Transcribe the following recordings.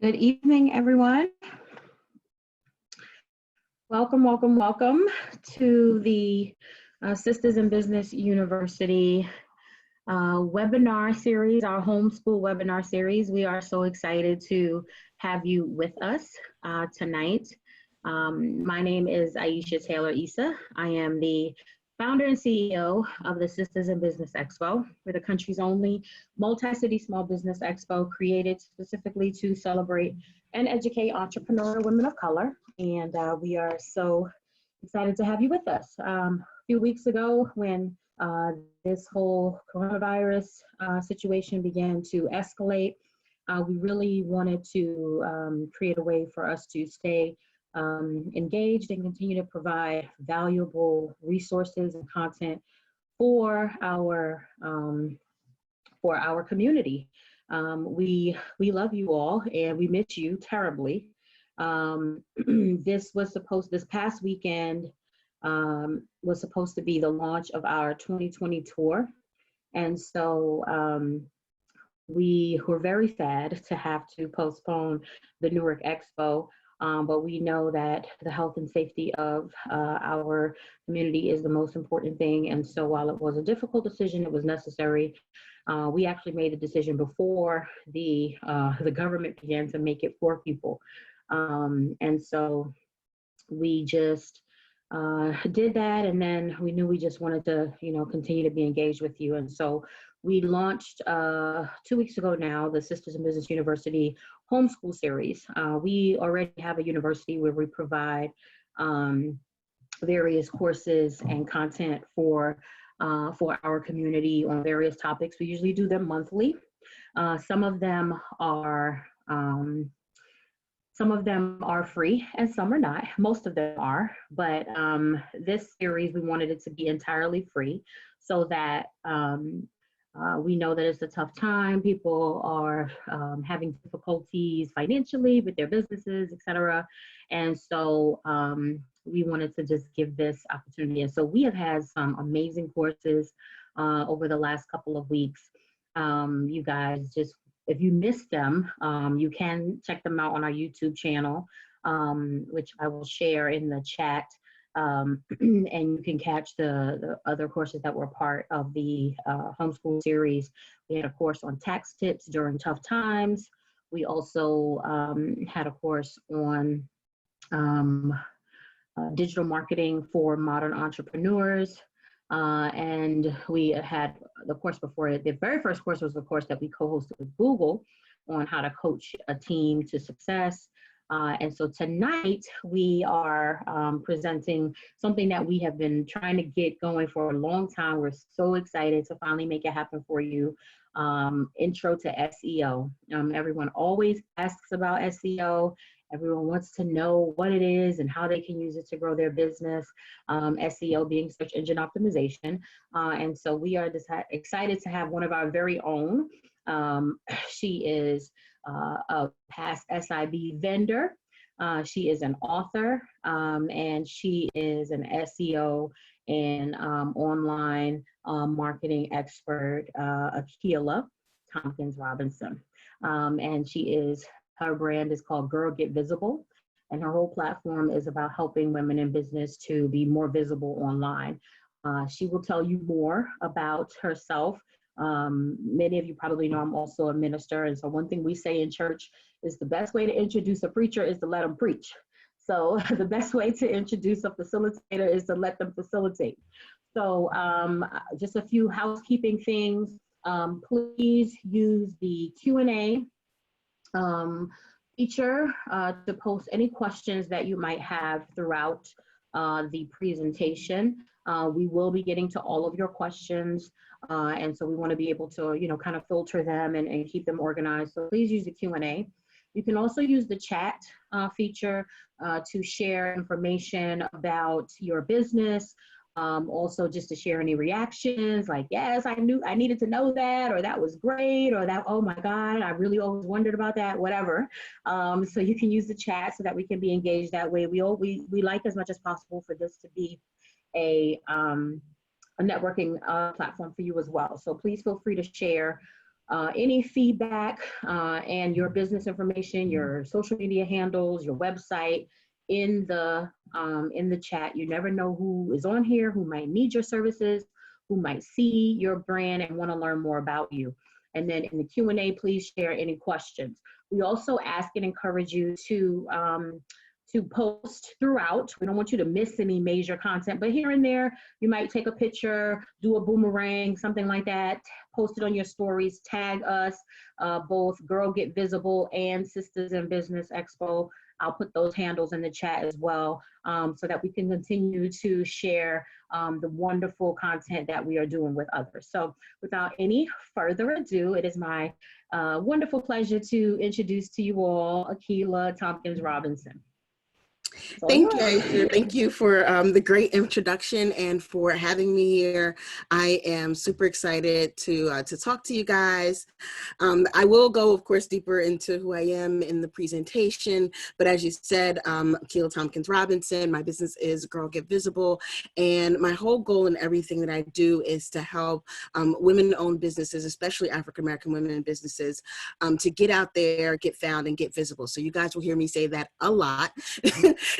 Good evening, everyone. Welcome to the Sistahs in Business University webinar series, our homeschool webinar series. We are so excited to have you with us tonight. My name is Aisha Taylor Issa. I am the founder and CEO of the Sistahs in Business Expo. We're the country's only multi-city small business expo created specifically to celebrate and educate entrepreneurial women of color. And we are so excited to have you with us. A few weeks ago when this whole coronavirus situation began to escalate, we really wanted to create a way for us to stay engaged and continue to provide valuable resources and content for our community. We love you all and we miss you terribly. This past weekend was supposed to be the launch of our 2020 tour, and so we were very sad to have to postpone the Newark Expo. But we know that the health and safety of our community is the most important thing. And so while it was a difficult decision, it was necessary. We actually made the decision before the government began to make it for people. And so we just did that. And then we knew we just wanted to, continue to be engaged with you. And so we launched 2 weeks ago now, the Sistahs in Business University homeschool series. We already have a university where we provide various courses and content for our community on various topics. We usually do them monthly. Some of them are free and some are not. Most of them are, but this series, we wanted it to be entirely free so that we know that it's a tough time. People are having difficulties financially with their businesses, etc. And so we wanted to just give this opportunity. And so we have had some amazing courses over the last couple of weeks. You guys just, if you missed them, you can check them out on our YouTube channel, which I will share in the chat. And you can catch the other courses that were part of the homeschool series. We had a course on tax tips during tough times. We also had a course on digital marketing for modern entrepreneurs. And we had the course before it. The very first course was the course that we co-hosted with Google on how to coach a team to success. And so tonight we are presenting something that we have been trying to get going for a long time. We're so excited to finally make it happen for you. Intro to SEO. Everyone always asks about SEO. Everyone wants to know what it is and how they can use it to grow their business. SEO being search engine optimization. And so we are excited to have one of our very own. She is a past SIB vendor. She is an author, and she is an SEO and online marketing expert, Akilah Thompkins-Robinson. And her brand is called Girl Get Visible, and her whole platform is about helping women in business to be more visible online. She will tell you more about herself. Many of you probably know I'm also a minister, and so one thing we say in church is the best way to introduce a preacher is to let them preach. So the best way to introduce a facilitator is to let them facilitate. So just a few housekeeping things. Please use the Q&A feature to post any questions that you might have throughout the presentation. We will be getting to all of your questions, and so we want to be able to, kind of filter them and keep them organized. So please use the Q&A. You can also use the chat feature to share information about your business. Also just to share any reactions like, yes, I needed to know that, or that was great, or that, oh my God, I really always wondered about that, whatever. So you can use the chat so that we can be engaged that way. We like as much as possible for this to be a networking platform for you as well. So please feel free to share any feedback and your business information, your social media handles, your website in the chat. You never know who is on here, who might need your services, who might see your brand and want to learn more about you. And then in the Q&A, please share any questions. We also ask and encourage you to post throughout. We don't want you to miss any major content, but here and there, you might take a picture, do a boomerang, something like that, post it on your stories, tag us, both Girl Get Visible and Sistahs in Business Expo. I'll put those handles in the chat as well, so that we can continue to share the wonderful content that we are doing with others. So without any further ado, it is my wonderful pleasure to introduce to you all Akilah Thompkins-Robinson. Thank you, Aisha. Thank you for the great introduction and for having me here. I am super excited to talk to you guys. I will go, of course, deeper into who I am in the presentation, but as you said, Akilah Thompkins-Robinson, my business is Girl Get Visible, and my whole goal in everything that I do is to help women-owned businesses, especially African-American women-owned businesses, to get out there, get found, and get visible. So you guys will hear me say that a lot.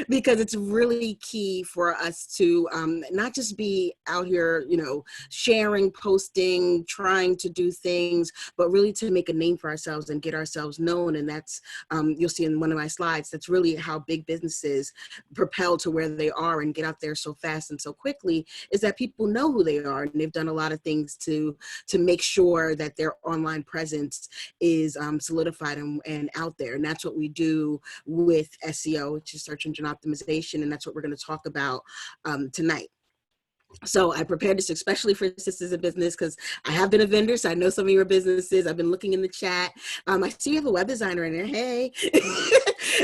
Because it's really key for us to not just be out here, sharing, posting, trying to do things, but really to make a name for ourselves and get ourselves known. And that's, you'll see in one of my slides, that's really how big businesses propel to where they are and get out there so fast and so quickly, is that people know who they are. And they've done a lot of things to make sure that their online presence is solidified and out there. And that's what we do with SEO, which is search engine optimization, and that's what we're going to talk about tonight. So I prepared this especially for Sistahs in Business because I have been a vendor, so I know some of your businesses. I've been looking in the chat. I see you have a web designer in there. Hey.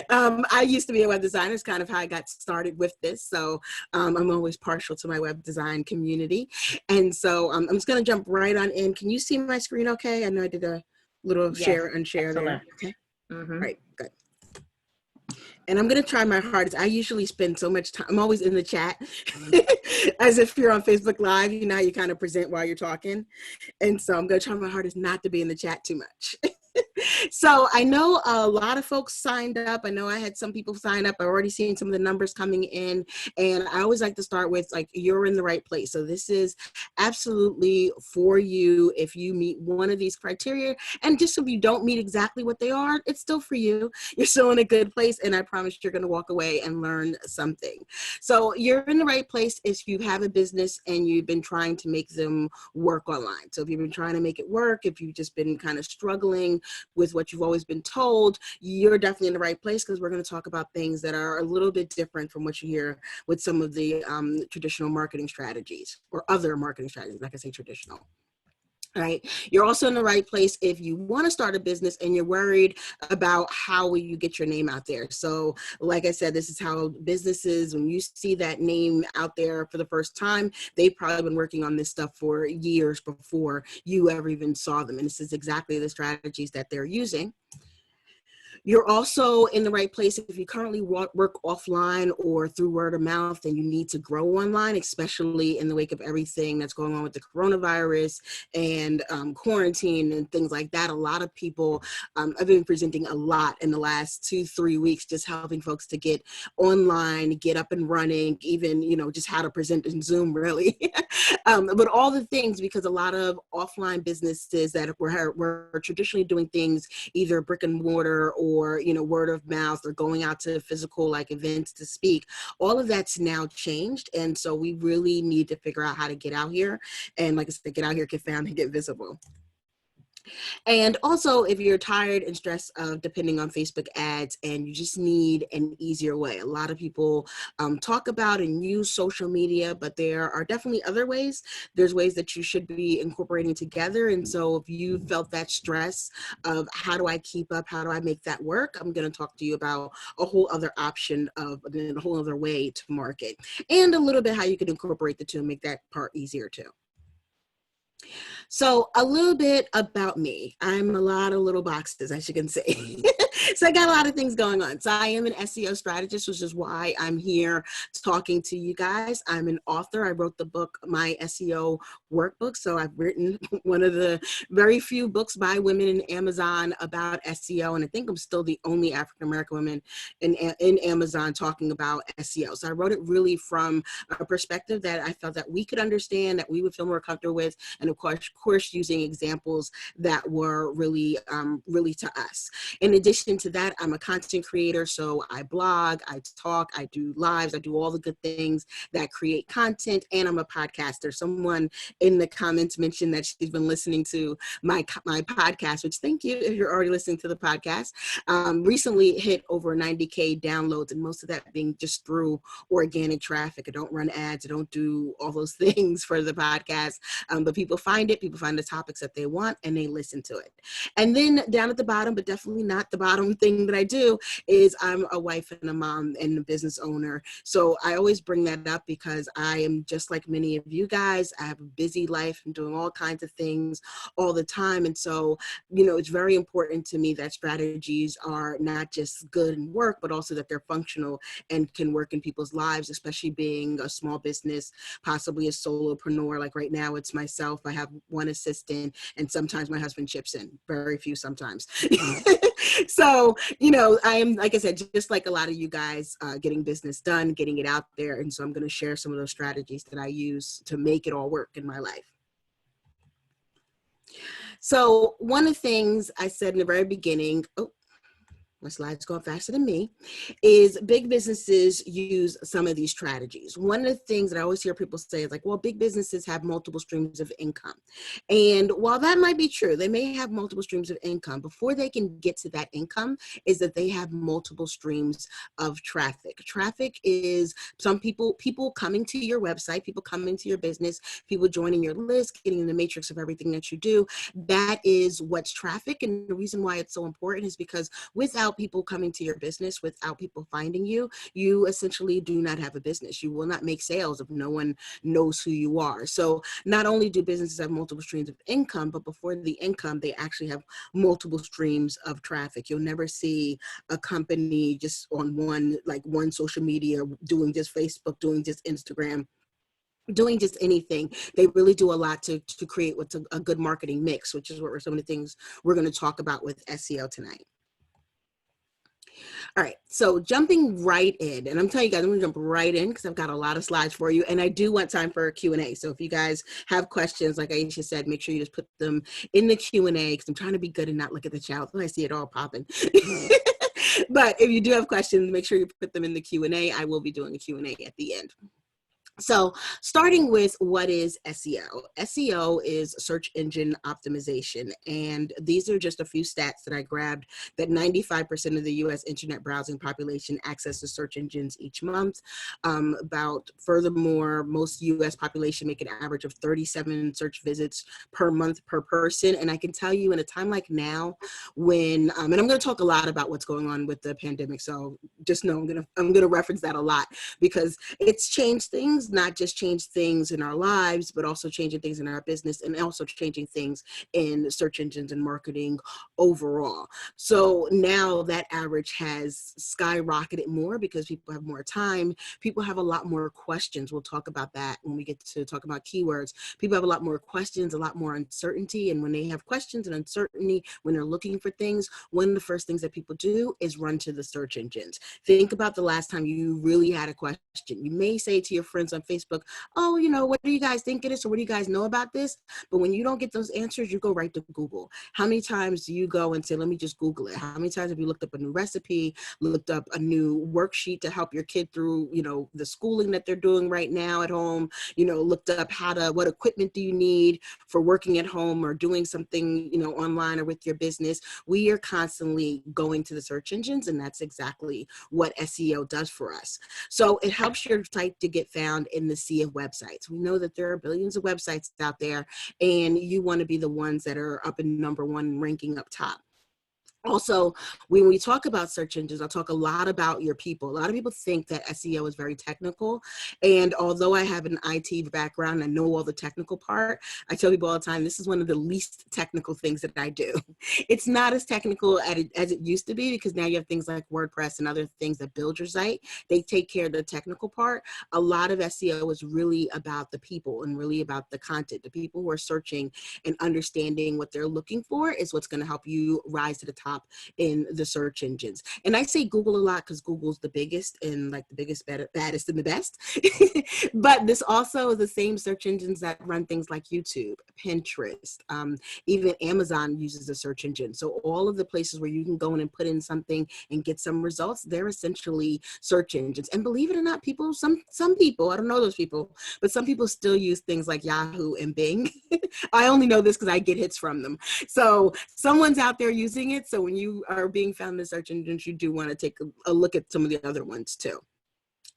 I used to be a web designer. It's kind of how I got started with this. So I'm always partial to my web design community. And so I'm just going to jump right on in. Can you see my screen okay? I know I did a little share unshare there. Okay. Mm-hmm. Right, good. And I'm going to try my hardest. I usually spend so much time, I'm always in the chat, as if you're on Facebook Live, you kind of present while you're talking. And so I'm going to try my hardest not to be in the chat too much. So I know a lot of folks signed up. I know I had some people sign up. I've already seen some of the numbers coming in. And I always like to start with, you're in the right place. So this is absolutely for you if you meet one of these criteria. And just if you don't meet exactly what they are, it's still for you. You're still in a good place. And I promise you're going to walk away and learn something. So you're in the right place if you have a business and you've been trying to make them work online. So if you've been trying to make it work, if you've just been kind of struggling with what you've always been told, you're definitely in the right place, because we're going to talk about things that are a little bit different from what you hear with some of the traditional marketing strategies, or other marketing strategies, like I say traditional. All right. You're also in the right place if you want to start a business and you're worried about how will you get your name out there. So like I said, this is how businesses, when you see that name out there for the first time, they've probably been working on this stuff for years before you ever even saw them. And this is exactly the strategies that they're using. You're also in the right place if you currently work offline or through word of mouth and you need to grow online, especially in the wake of everything that's going on with the coronavirus and quarantine and things like that. A lot of people, I've been presenting a lot in the last 2-3 weeks, just helping folks to get online, get up and running, even, just how to present in Zoom, really. But all the things, because a lot of offline businesses that were traditionally doing things either brick and mortar or word of mouth, or going out to physical events to speak, all of that's now changed. And so we really need to figure out how to get out here. And like I said, get out here, get found, and get visible. And also, if you're tired and stressed of depending on Facebook ads and you just need an easier way. A lot of people talk about and use social media, but there are definitely other ways. There's ways that you should be incorporating together. And so if you felt that stress of how do I keep up, how do I make that work, I'm going to talk to you about a whole other option of a whole other way to market, and a little bit how you can incorporate the two and make that part easier too. So a little bit about me. I'm a lot of little boxes, as you can see. So I got a lot of things going on. So I am an SEO strategist, which is why I'm here talking to you guys. I'm an author. I wrote the book, my SEO workbook. So I've written one of the very few books by women in Amazon about SEO. And I think I'm still the only African-American woman in Amazon talking about SEO. So I wrote it really from a perspective that I felt that we could understand, that we would feel more comfortable with. And of course using examples that were really, really to us. In addition to that, I'm a content creator, so I blog, I talk, I do lives, I do all the good things that create content, and I'm a podcaster. Someone in the comments mentioned that she's been listening to my podcast, which thank you if you're already listening to the podcast. Recently hit over 90K downloads, and most of that being just through organic traffic. I don't run ads, I don't do all those things for the podcast, but people find it, people find the topics that they want, and they listen to it. And then down at the bottom, but definitely not the bottom thing that I do, is I'm a wife and a mom and a business owner. So I always bring that up because I am just like many of you guys. I have a busy life and doing all kinds of things all the time. And so, you know, it's very important to me that strategies are not just good in work, but also that they're functional and can work in people's lives, especially being a small business, possibly a solopreneur. Like right now, it's myself. I have one assistant, and sometimes my husband chips in. Very few sometimes. So, you know, I am, like I said, just like a lot of you guys, getting business done, getting it out there. And so I'm going to share some of those strategies that I use to make it all work in my life. So one of the things I said in the very beginning, my slide's going faster than me, is big businesses use some of these strategies. One of the things that I always hear people say is like, well, big businesses have multiple streams of income. And while that might be true, they may have multiple streams of income. Before they can get to that income is that they have multiple streams of traffic. Traffic is some people coming to your website, people coming to your business, people joining your list, getting in the matrix of everything that you do. That is what's traffic. And the reason why it's so important is because without people coming to your business, without people finding you, you essentially do not have a business. You will not make sales if no one knows who you are. So not only do businesses have multiple streams of income, but before the income, they actually have multiple streams of traffic. You'll never see a company just on one social media, doing just Facebook, doing just Instagram, doing just anything. They really do a lot to create what's a good marketing mix, which is what some of the things we're going to talk about with SEO tonight. All right, so jumping right in, and I'm telling you guys, I'm gonna jump right in because I've got a lot of slides for you, and I do want time for a Q&A. So if you guys have questions, like Aisha said, make sure you just put them in the Q&A because I'm trying to be good and not look at the chat. I see it all popping. But if you do have questions, make sure you put them in the Q&A. I will be doing a Q&A at the end. So starting with what is SEO? SEO is search engine optimization. And these are just a few stats that I grabbed, that 95% of the US internet browsing population accesses search engines each month. Furthermore, most US population make an average of 37 search visits per month per person. And I can tell you in a time like now when, and I'm gonna talk a lot about what's going on with the pandemic. So just know I'm gonna reference that a lot because it's changed things, not just change things in our lives, but also changing things in our business and also changing things in search engines and marketing overall. So now that average has skyrocketed more because people have more time. People have a lot more questions. We'll talk about that when we get to talk about keywords. People have a lot more questions, a lot more uncertainty. And when they have questions and uncertainty, when they're looking for things, one of the first things that people do is run to the search engines. Think about the last time you really had a question. You may say to your friends on Facebook, oh, you know, what do you guys think it is? Or what do you guys know about this? But when you don't get those answers, you go right to Google. How many times do you go and say, let me just Google it? How many times have you looked up a new recipe, looked up a new worksheet to help your kid through, you know, the schooling that they're doing right now at home, you know, looked up what equipment do you need for working at home or doing something, you know, online or with your business? We are constantly going to the search engines, and that's exactly what SEO does for us. So it helps your site to get found in the sea of websites. We know that there are billions of websites out there, and you want to be the ones that are up in #1 ranking up top. Also, when we talk about search engines, I'll talk a lot about your people. A lot of people think that SEO is very technical. And although I have an IT background, I know all the technical part, I tell people all the time, this is one of the least technical things that I do. It's not as technical as it used to be, because now you have things like WordPress and other things that build your site. They take care of the technical part. A lot of SEO is really about the people and really about the content. The people who are searching and understanding what they're looking for is what's going to help you rise to the top in the search engines. And I say Google a lot because Google's the biggest and like the biggest, baddest, and the best. But this also is the same search engines that run things like YouTube, Pinterest, even Amazon uses a search engine. So all of the places where you can go in and put in something and get some results, they're essentially search engines. And believe it or not, people, some people, I don't know those people, but some people still use things like Yahoo and Bing. I only know this because I get hits from them. So someone's out there using it. So when you are being found in the search engines, you do want to take a look at some of the other ones too.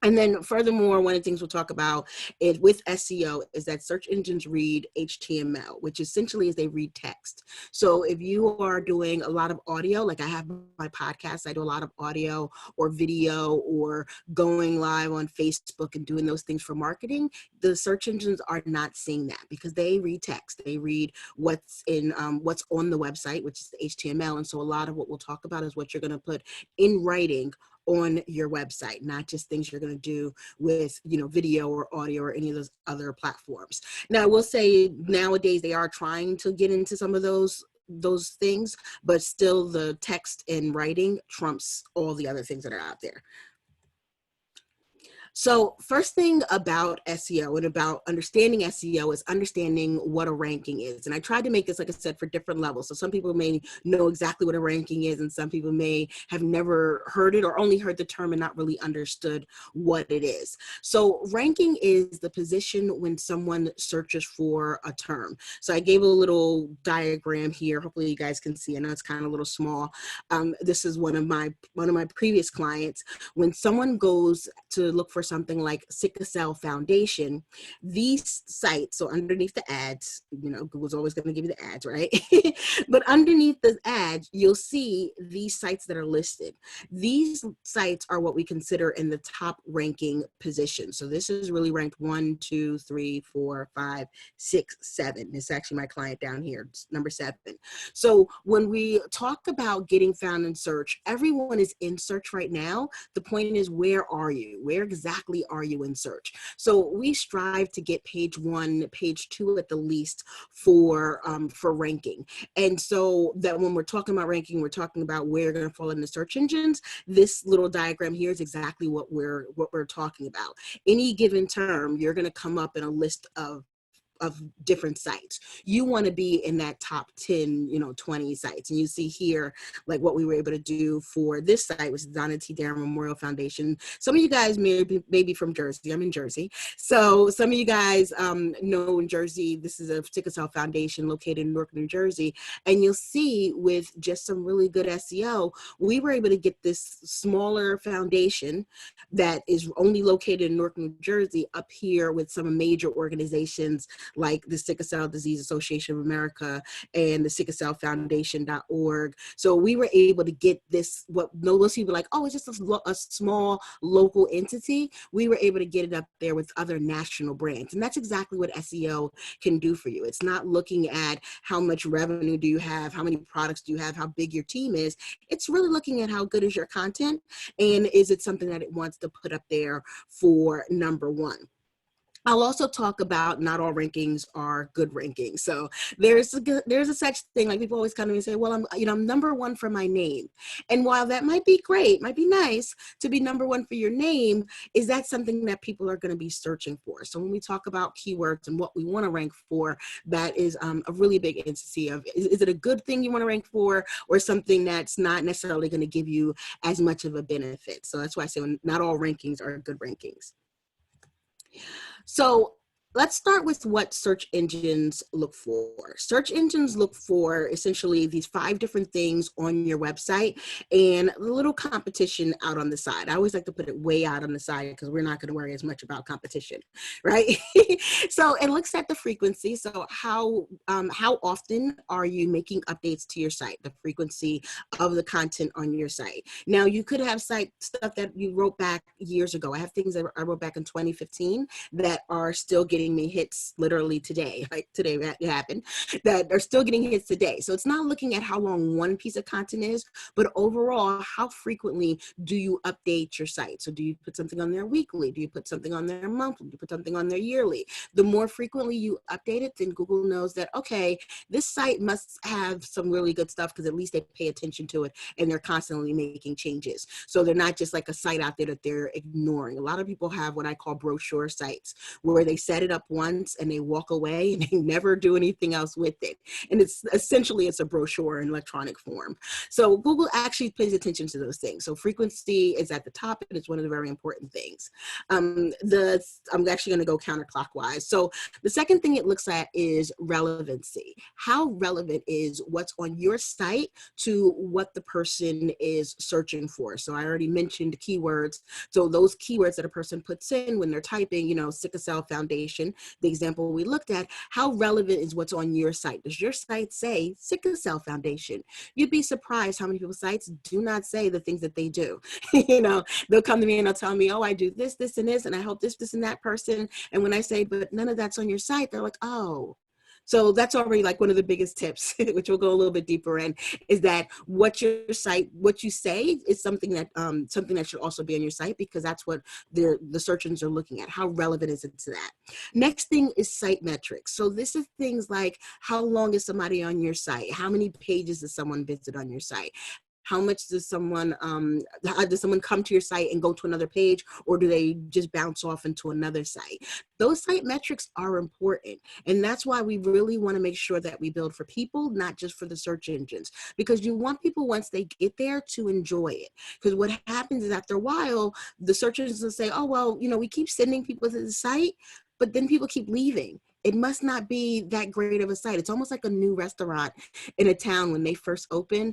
And then furthermore, one of the things we'll talk about is with SEO is that search engines read HTML, which essentially is they read text. So if you are doing a lot of audio, like I have my podcast, I do a lot of audio or video or going live on Facebook and doing those things for marketing, the search engines are not seeing that because they read text. They read what's in what's on the website, which is HTML. And so a lot of what we'll talk about is what you're going to put in writing on your website, not just things you're going to do with, video or audio or any of those other platforms. Now, I will say nowadays they are trying to get into some of those things, but still the text and writing trumps all the other things that are out there. So first thing about SEO and about understanding SEO is understanding what a ranking is. And I tried to make this, like I said, for different levels. So some people may know exactly what a ranking is, and some people may have never heard it or only heard the term and not really understood what it is. So ranking is the position when someone searches for a term. So I gave a little diagram here. Hopefully you guys can see. I know it's kind of a little small. This is one of my previous clients. When someone goes to look for something like sickle cell foundation, these sites, so underneath the ads, Google's always going to give you the ads, right? But underneath the ads, you'll see these sites that are listed. These sites are what we consider in the top ranking position. So this is really ranked 1, 2, 3, 4, 5, 6, 7. It's actually my client down here, it's number 7. So when we talk about getting found in search, everyone is in search right now. The point is, where are you? Where exactly are you in search? So we strive to get page 1, page 2 at the least for ranking. And so that when we're talking about ranking, we're talking about where you're going to fall in the search engines. This little diagram here is exactly what we're talking about. Any given term, you're going to come up in a list of different sites. You want to be in that top 10, 20 sites. And you see here, like what we were able to do for this site, which is Donna T. Darren Memorial Foundation. Some of you guys may be from Jersey. I'm in Jersey. So some of you guys know in Jersey, this is a sickle cell foundation located in Newark, New Jersey. And you'll see with just some really good SEO, we were able to get this smaller foundation that is only located in Newark, New Jersey up here with some major organizations like the Sickle Cell Disease Association of America and the Sickle Cell Foundation.org. So we were able to get this, what most people are like, oh, it's just a small local entity. We were able to get it up there with other national brands. And that's exactly what SEO can do for you. It's not looking at how much revenue do you have, how many products do you have, how big your team is. It's really looking at how good is your content and is it something that it wants to put up there for number 1. I'll also talk about not all rankings are good rankings. So there's a such thing, like people always come to me and say, well, I'm number 1 for my name. And while that might be great, might be nice to be number 1 for your name, is that something that people are going to be searching for? So when we talk about keywords and what we want to rank for, that is a really big entity of, is it a good thing you want to rank for or something that's not necessarily going to give you as much of a benefit? So that's why I say not all rankings are good rankings. So let's start with what search engines look for. Search engines look for essentially these 5 different things on your website and a little competition out on the side. I always like to put it way out on the side because we're not going to worry as much about competition, right? So it looks at the frequency. So how often are you making updates to your site? The frequency of the content on your site. Now you could have site stuff that you wrote back years ago. I have things that I wrote back in 2015 that are still getting me hits literally today, like today that happened, that are still getting hits today. So it's not looking at how long one piece of content is, but overall, how frequently do you update your site? So do you put something on there weekly? Do you put something on there monthly? Do you put something on there yearly? The more frequently you update it, then Google knows that, okay, this site must have some really good stuff because at least they pay attention to it and they're constantly making changes. So they're not just like a site out there that they're ignoring. A lot of people have what I call brochure sites, where they set it up once and they walk away and they never do anything else with it. And it's essentially, it's a brochure in electronic form. So Google actually pays attention to those things. So frequency is at the top, and it's one of the very important things. I'm actually going to go counterclockwise. So the second thing it looks at is relevancy. How relevant is what's on your site to what the person is searching for? So I already mentioned keywords. So those keywords that a person puts in when they're typing, you know, sickle cell foundation, the example we looked at, how relevant is what's on your site? Does your site say sickle cell foundation? You'd be surprised how many people's sites do not say the things that they do. You know, they'll come to me and they'll tell me, oh, I do this, this, and this, and I help this, this, and that person. And when I say, but none of that's on your site, they're like, oh. So that's already like one of the biggest tips, which we'll go a little bit deeper in, is that what your site, what you say is something that should also be on your site, because that's what the search engines are looking at. How relevant is it to that? Next thing is site metrics. So this is things like, how long is somebody on your site? How many pages does someone visit on your site? How much does someone come to your site and go to another page, or do they just bounce off into another site? Those site metrics are important. And that's why we really want to make sure that we build for people, not just for the search engines, because you want people, once they get there, to enjoy it. Because what happens is, after a while, the search engines will say, oh, well, you know, we keep sending people to the site, but then people keep leaving. It must not be that great of a site. It's almost like a new restaurant in a town when they first open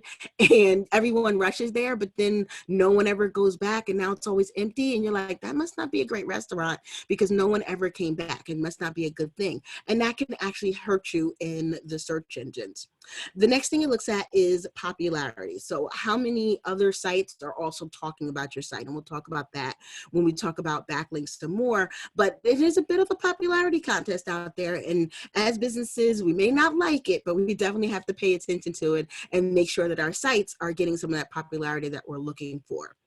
and everyone rushes there, but then no one ever goes back and now it's always empty. And you're like, that must not be a great restaurant because no one ever came back. It must not be a good thing. And that can actually hurt you in the search engines. The next thing it looks at is popularity. So how many other sites are also talking about your site? And we'll talk about that when we talk about backlinks some more. But it is a bit of a popularity contest out there. And as businesses, we may not like it, but we definitely have to pay attention to it and make sure that our sites are getting some of that popularity that we're looking for.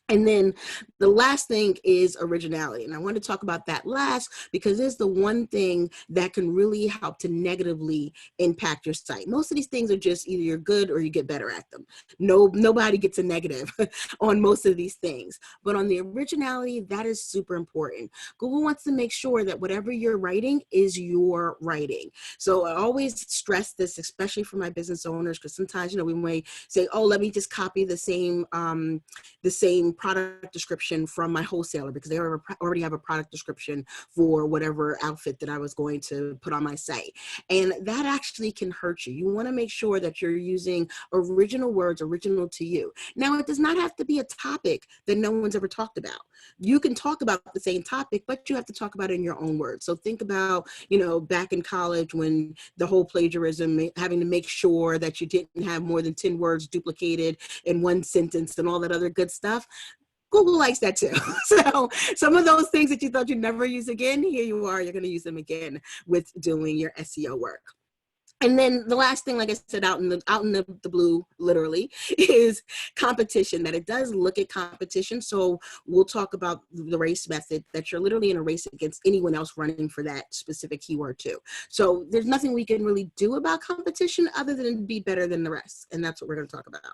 And then the last thing is originality. And I want to talk about that last because it's the one thing that can really help to negatively impact your site. Most of these things are just either you're good or you get better at them. Nobody gets a negative on most of these things. But on the originality, that is super important. Google wants to make sure that whatever you're writing is your writing. So I always stress this, especially for my business owners, because sometimes, you know, we may say, oh, let me just copy the same product description from my wholesaler because they already have a product description for whatever outfit that I was going to put on my site. And that actually can hurt you. You want to make sure that you're using original words, original to you. Now, it does not have to be a topic that no one's ever talked about. You can talk about the same topic, but you have to talk about it in your own words. So think about, you know, back in college when the whole plagiarism, having to make sure that you didn't have more than 10 words duplicated in one sentence and all that other good stuff. Google likes that too. So some of those things that you thought you'd never use again, here you are, you're going to use them again with doing your SEO work. And then the last thing, like I said, out in the blue, literally, is competition, that it does look at competition. So we'll talk about the race method, that you're literally in a race against anyone else running for that specific keyword too. So there's nothing we can really do about competition other than be better than the rest. And that's what we're going to talk about.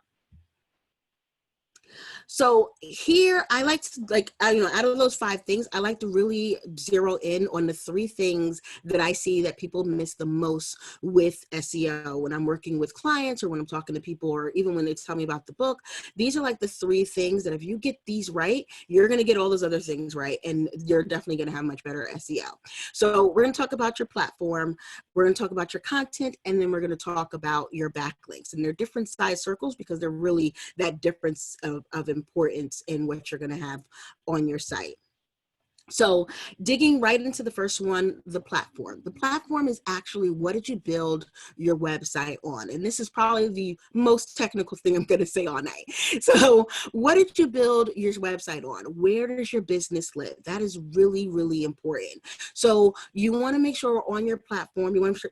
So here I like to out of those 5 things, I like to really zero in on the 3 things that I see that people miss the most with SEO when I'm working with clients or when I'm talking to people or even when they tell me about the book. These are like the 3 things that if you get these right, you're going to get all those other things right. And you're definitely going to have much better SEO. So we're going to talk about your platform. We're going to talk about your content, and then we're going to talk about your backlinks. And they're different size circles because they're really that difference of importance in what you're going to have on your site. So digging right into the first one, the platform. The platform is actually what did you build your website on? And this is probably the most technical thing I'm going to say all night. So what did you build your website on? Where does your business live? That is really, really important. So you want to make sure on your platform, you want to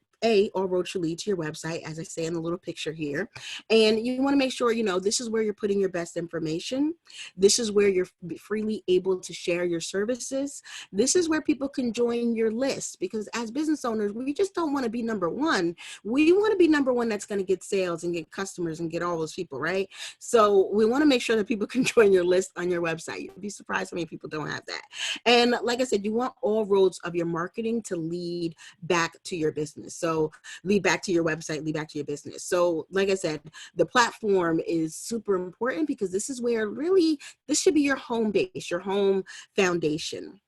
all roads should lead to your website, as I say in the little picture here. And you want to make sure, this is where you're putting your best information. This is where you're freely able to share your services. This is where people can join your list, because as business owners, we just don't want to be number one. We want to be number one that's going to get sales and get customers and get all those people, right? So we want to make sure that people can join your list on your website. You'd be surprised how many people don't have that. And like I said, you want all roads of your marketing to lead back to your business. So lead back to your website, lead back to your business. So like I said, the platform is super important because this is where really, this should be your home base, your home foundation.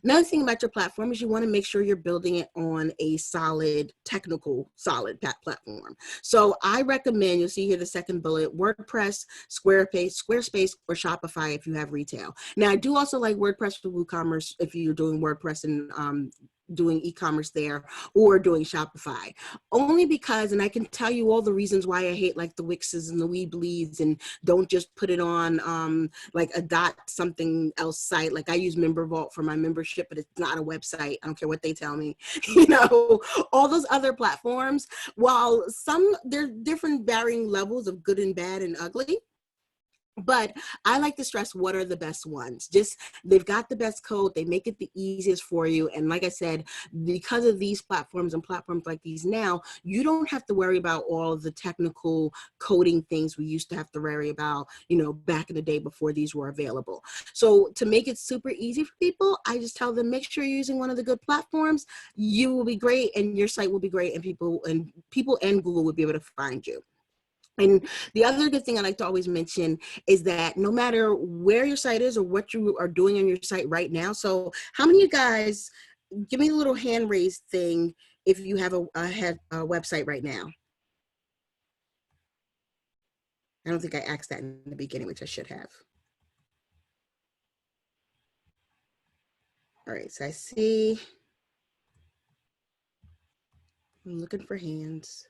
Another thing about your platform is you want to make sure you're building it on a solid, platform. So I recommend, you'll see here the second bullet, WordPress, Squarespace, or Shopify if you have retail. Now, I do also like WordPress for WooCommerce if you're doing WordPress and doing e-commerce there, or doing Shopify, only because, and I can tell you all the reasons why I hate like the Wixes and the Weebly's, and don't just put it on like a dot something else site. Like I use MemberVault for my membership, but it's not a website. I don't care what they tell me. All those other platforms, while there's different varying levels of good and bad and ugly. But I like to stress what are the best ones. Just they've got the best code. They make it the easiest for you. And like I said, because of these platforms and platforms like these now, you don't have to worry about all the technical coding things we used to have to worry about, back in the day before these were available. So to make it super easy for people, I just tell them, make sure you're using one of the good platforms. You will be great and your site will be great, and people and Google will be able to find you. And the other good thing I like to always mention is that no matter where your site is or what you are doing on your site right now. So how many of you guys, give me a little hand raised thing if you have a website right now? I don't think I asked that in the beginning, which I should have. All right, so I see, I'm looking for hands.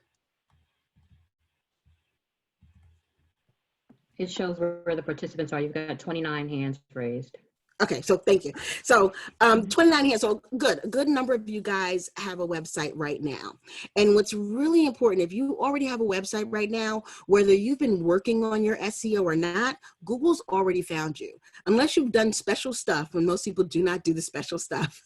It shows where the participants are. You've got 29 hands raised. Okay, so thank you. So 29 hands, so good. A good number of you guys have a website right now. And what's really important, if you already have a website right now, whether you've been working on your SEO or not, Google's already found you. Unless you've done special stuff, when most people do not do the special stuff,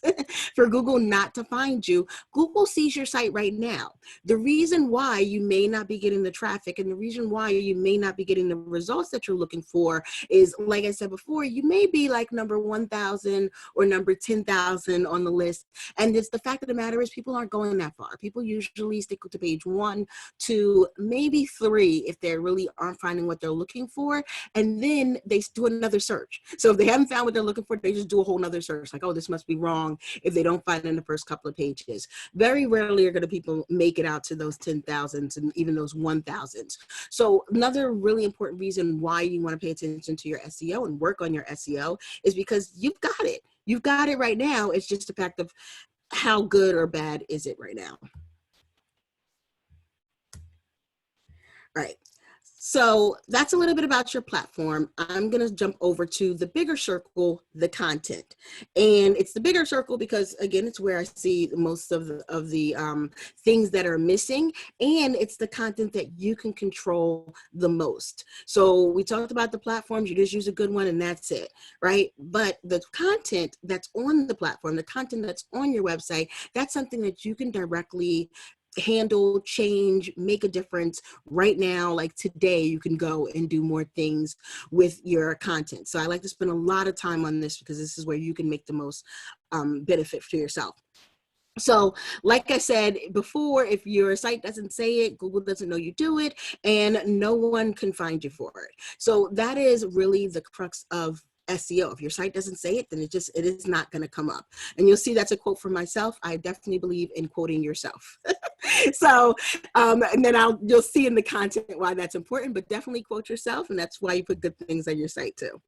for Google not to find you, Google sees your site right now. The reason why you may not be getting the traffic and the reason why you may not be getting the results that you're looking for is, like I said before, you may be like number 1,000 or number 10,000 on the list. And it's the fact of the matter is people aren't going that far. People usually stick to page 1, 2, maybe 3 if they really aren't finding what they're looking for. And then they do another search. So if they haven't found what they're looking for, they just do a whole nother search. Like, oh, this must be wrong if they don't find it in the first couple of pages. Very rarely are going to people make it out to those 10,000s and even those 1,000s. So another really important reason why you want to pay attention to your SEO and work on your SEO is because you've got it. You've got it right now. It's just a fact of how good or bad is it right now. All right. So that's a little bit about your platform. I'm going to jump over to the bigger circle, the content. And it's the bigger circle because, again, it's where I see most of the things that are missing. And it's the content that you can control the most. So we talked about the platforms. You just use a good one and that's it, right? But the content that's on the platform, the content that's on your website, that's something that you can directly handle, change, make a difference right now. Like today, you can go and do more things with your content. So I like to spend a lot of time on this because this is where you can make the most benefit for yourself. So like I said before, if your site doesn't say it, Google doesn't know you do it, and no one can find you for it. So that is really the crux of SEO. If your site doesn't say it, then it is not going to come up. And you'll see that's a quote from myself. I definitely believe in quoting yourself. So, and then you'll see in the content why that's important, but definitely quote yourself. And that's why you put good things on your site too.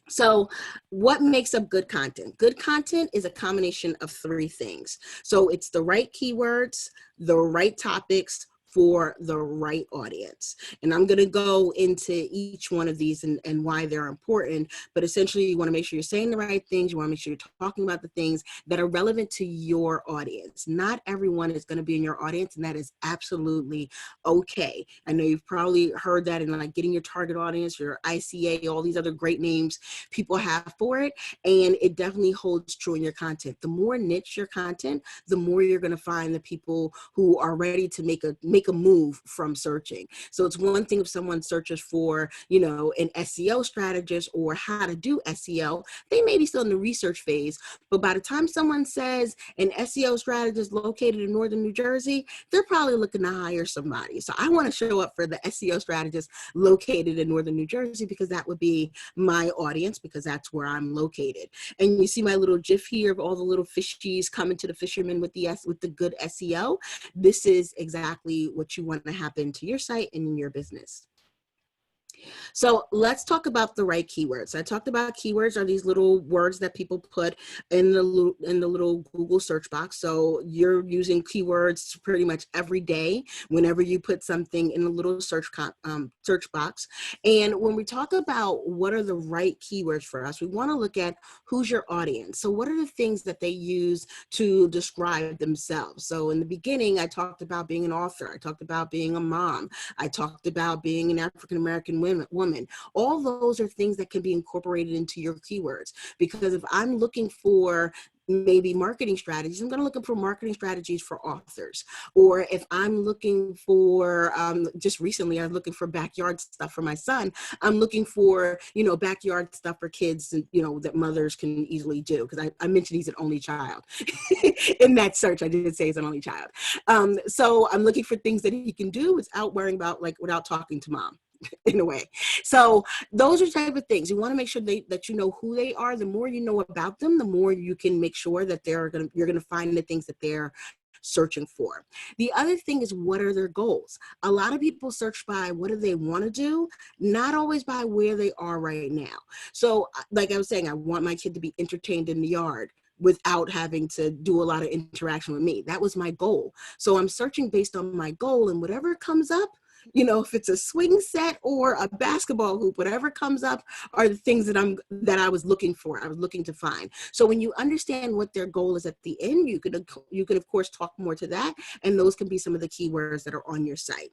So what makes up good content? Good content is a combination of three things. So it's the right keywords, the right topics, for the right audience. And I'm going to go into each one of these and why they're important. But essentially, you want to make sure you're saying the right things. You want to make sure you're talking about the things that are relevant to your audience. Not everyone is going to be in your audience, and that is absolutely okay. I know you've probably heard that in like getting your target audience, your R.A.C.E, all these other great names people have for it. And it definitely holds true in your content. The more niche your content, the more you're going to find the people who are ready to make a move from searching. So it's one thing if someone searches for, an SEO strategist or how to do SEO, they may be still in the research phase, but by the time someone says an SEO strategist located in Northern New Jersey, they're probably looking to hire somebody. So I want to show up for the SEO strategist located in Northern New Jersey because that would be my audience, because that's where I'm located. And you see my little GIF here of all the little fishies coming to the fishermen with the good SEO. This is exactly what you want to happen to your site and in your business. So let's talk about the right keywords. I talked about keywords are these little words that people put in the little Google search box. So you're using keywords pretty much every day whenever you put something in a little search box. And when we talk about what are the right keywords for us, we want to look at who's your audience. So what are the things that they use to describe themselves? So in the beginning, I talked about being an author. I talked about being a mom. I talked about being an African-American woman. All those are things that can be incorporated into your keywords, because if I'm looking for maybe marketing strategies, I'm going to look for marketing strategies for authors. Or if I'm looking for, just recently, I was looking for backyard stuff for my son. I'm looking for, backyard stuff for kids, that mothers can easily do. Because I mentioned he's an only child. In that search, I did say he's an only child. So I'm looking for things that he can do without worrying about, without talking to mom. In a way. So those are the type of things. You want to make sure that you know who they are. The more you know about them, the more you can make sure that you're going to find the things that they're searching for. The other thing is, what are their goals? A lot of people search by what do they want to do, not always by where they are right now. So like I was saying, I want my kid to be entertained in the yard without having to do a lot of interaction with me. That was my goal. So I'm searching based on my goal, and whatever comes up, if it's a swing set or a basketball hoop, whatever comes up are the things that I was looking for. I was looking to find. So when you understand what their goal is at the end, you can of course talk more to that, and those can be some of the keywords that are on your site.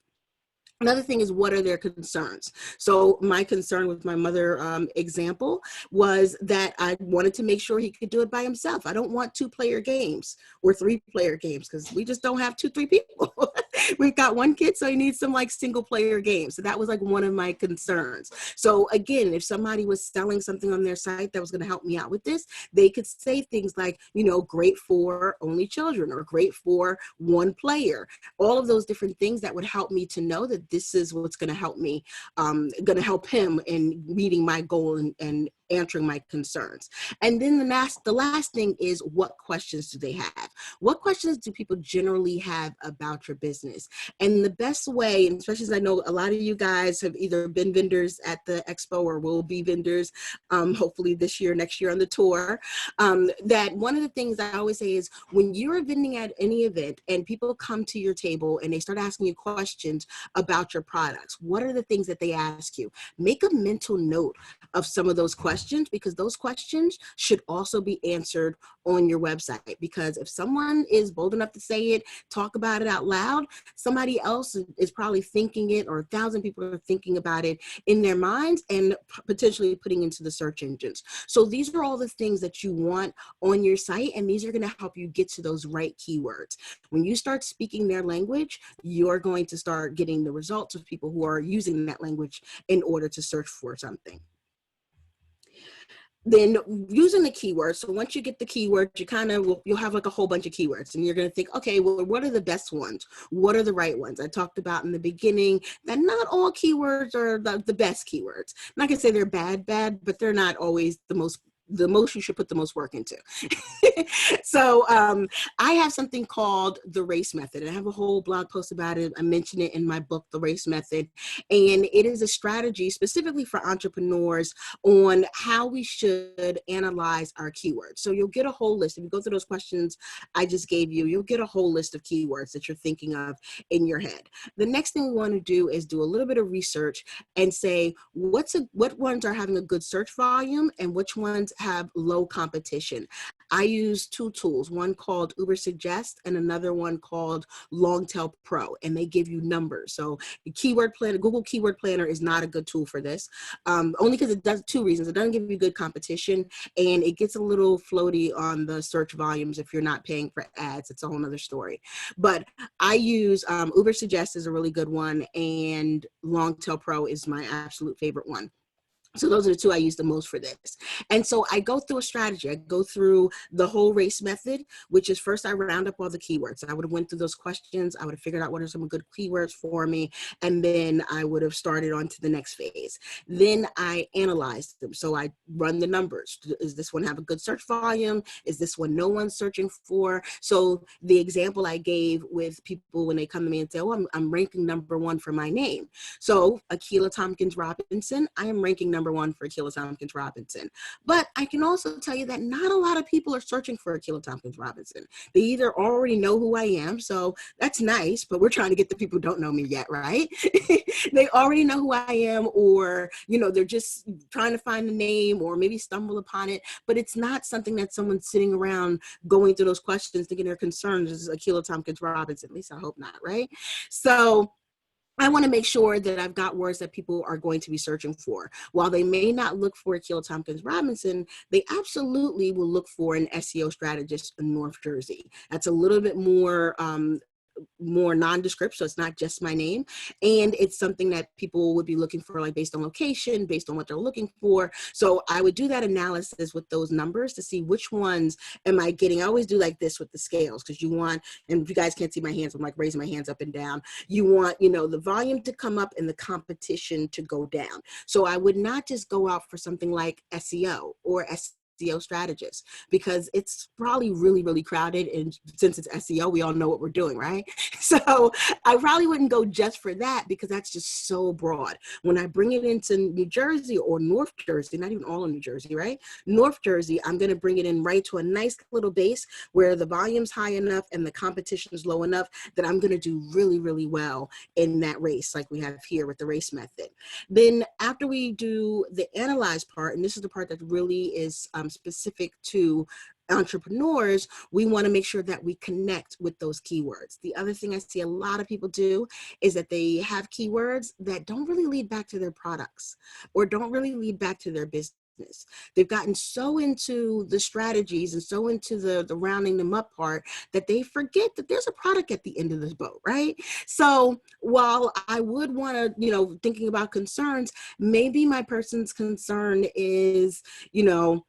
Another thing is, what are their concerns? So my concern with my mother example was that I wanted to make sure he could do it by himself. I don't want 2-player games or 3-player games, because we just don't have 2-3 people. We've got one kid, so he needs some single-player games. So that was one of my concerns. So again, if somebody was selling something on their site that was going to help me out with this, they could say things like, great for only children, or great for 1 player. All of those different things that would help me to know that this is what's going to help me, going to help him in meeting my goal and answering my concerns. And then the last thing is, what questions do they have? What questions do people generally have about your business? And the best way, and especially as I know a lot of you guys have either been vendors at the expo or will be vendors, hopefully this year, next year on the tour, that one of the things I always say is, when you're vending at any event and people come to your table and they start asking you questions about your products, what are the things that they ask you? Make a mental note of some of those questions, questions, because those questions should also be answered on your website. Because if someone is bold enough to say it, talk about it out loud, somebody else is probably thinking it, or 1,000 people are thinking about it in their minds and potentially putting into the search engines. So these are all the things that you want on your site, and these are going to help you get to those right keywords. When you start speaking their language, you're going to start getting the results of people who are using that language in order to search for something. Then using the keywords. So once you get the keywords, you kind of, you'll have like a whole bunch of keywords, and you're going to think, okay, well, what are the best ones? What are the right ones? I talked about in the beginning that not all keywords are the best keywords. I'm not going to say they're bad, but they're not always the most you should put the most work into. So I have something called the R.A.C.E method. I have a whole blog post about it. I mention it in my book, The R.A.C.E method. And it is a strategy specifically for entrepreneurs on how we should analyze our keywords. So you'll get a whole list. If you go through those questions I just gave you, you'll get a whole list of keywords that you're thinking of in your head. The next thing we want to do is do a little bit of research and say, what ones are having a good search volume and which ones have low competition. I use two tools, one called Ubersuggest and another one called Longtail Pro, and they give you numbers. So the keyword planner, Google Keyword Planner is not a good tool for this, only because it does two reasons. It doesn't give you good competition, and it gets a little floaty on the search volumes if you're not paying for ads. It's a whole nother story. But I use Ubersuggest is a really good one, and Longtail Pro is my absolute favorite one. So those are the two I use the most for this. And so I go through a strategy. I go through the whole R.A.C.E method, which is first I round up all the keywords. I would have went through those questions. I would have figured out what are some good keywords for me. And then I would have started on to the next phase. Then I analyzed them. So I run the numbers. Does this one have a good search volume? Is this one no one's searching for? So the example I gave with people when they come to me and say, oh, I'm ranking #1 for my name. So Akilah Thompkins-Robinson, I am ranking #1 for Akilah Thompkins-Robinson. But I can also tell you that not a lot of people are searching for Akilah Thompkins-Robinson. They either already know who I am, so that's nice, but we're trying to get the people who don't know me yet, right? They already know who I am, or, you know, they're just trying to find the name or maybe stumble upon it, but it's not something that someone's sitting around going through those questions thinking they're concerned. This is Akilah Thompkins-Robinson. At least I hope not, right? So I want to make sure that I've got words that people are going to be searching for. While they may not look for Akilah Thompkins-Robinson, they absolutely will look for an SEO strategist in North Jersey. That's a little bit more nondescript, so it's not just my name, and it's something that people would be looking for, like based on location, based on what they're looking for. So I would do that analysis with those numbers to see which ones am I getting. I always do like this with the scales, because you want, and if you guys can't see my hands, I'm like raising my hands up and down, you want, you know, the volume to come up and the competition to go down. So I would not just go out for something like SEO or SEO strategist, because it's probably really, really crowded. And since it's SEO, we all know what we're doing, right? So I probably wouldn't go just for that, because that's just so broad. When I bring it into New Jersey or North Jersey, not even all in New Jersey, right? North Jersey, I'm going to bring it in right to a nice little base where the volume's high enough and the competition is low enough that I'm going to do really, really well in that race, like we have here with the R.A.C.E method. Then after we do the analyze part, and this is the part that really is specific to entrepreneurs, we want to make sure that we connect with those keywords. The other thing I see a lot of people do is that they have keywords that don't really lead back to their products or don't really lead back to their business. They've gotten so into the strategies and so into the rounding them up part that they forget that there's a product at the end of this boat, right? So while I would want to, you know, thinking about concerns, maybe my person's concern is, you know,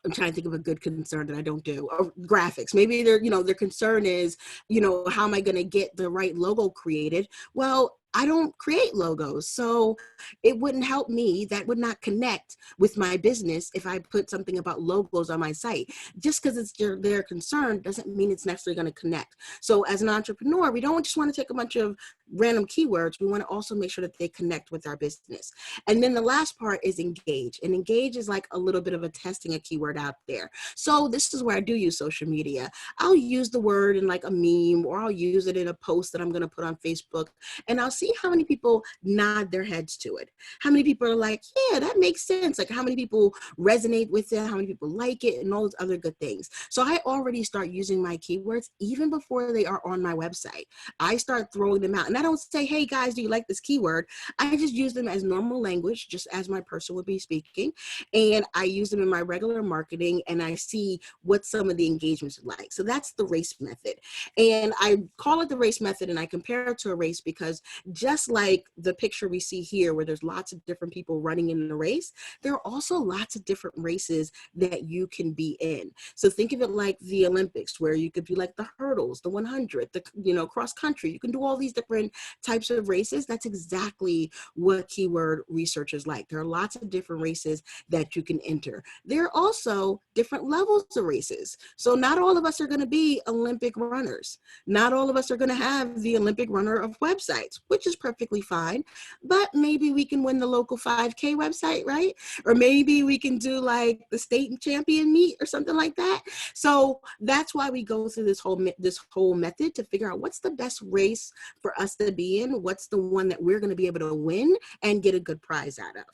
I'm trying to think of a good concern that I don't do. Or graphics. Maybe their, you know, their concern is, you know, how am I going to get the right logo created? Well, I don't create logos, so it wouldn't help me. That would not connect with my business if I put something about logos on my site. Just because it's their concern doesn't mean it's necessarily going to connect. So as an entrepreneur, we don't just want to take a bunch of random keywords, we want to also make sure that they connect with our business. And then the last part is engage. And engage is like a little bit of a testing a keyword out there. So this is where I do use social media. I'll use the word in like a meme, or I'll use it in a post that I'm going to put on Facebook, and I'll see how many people nod their heads to it. How many people are like, yeah, that makes sense. Like how many people resonate with it, how many people like it, and all those other good things. So I already start using my keywords even before they are on my website. I start throwing them out, and I don't say, hey guys, do you like this keyword? I just use them as normal language, just as my person would be speaking. And I use them in my regular marketing, and I see what some of the engagements are like. So that's the R.A.C.E method. And I call it the R.A.C.E method, and I compare it to a race because just like the picture we see here, where there's lots of different people running in the race, there are also lots of different races that you can be in. So think of it like the Olympics, where you could be like the hurdles, the 100, the cross country. You can do all these different types of races. That's exactly what keyword research is like. There are lots of different races that you can enter. There are also different levels of races. So not all of us are going to be Olympic runners. Not all of us are going to have the Olympic runner of websites, which is perfectly fine. But maybe we can win the local 5K website, right? Or maybe we can do like the state champion meet or something like that. So that's why we go through this whole method to figure out what's the best race for us to be in, what's the one that we're going to be able to win and get a good prize out of.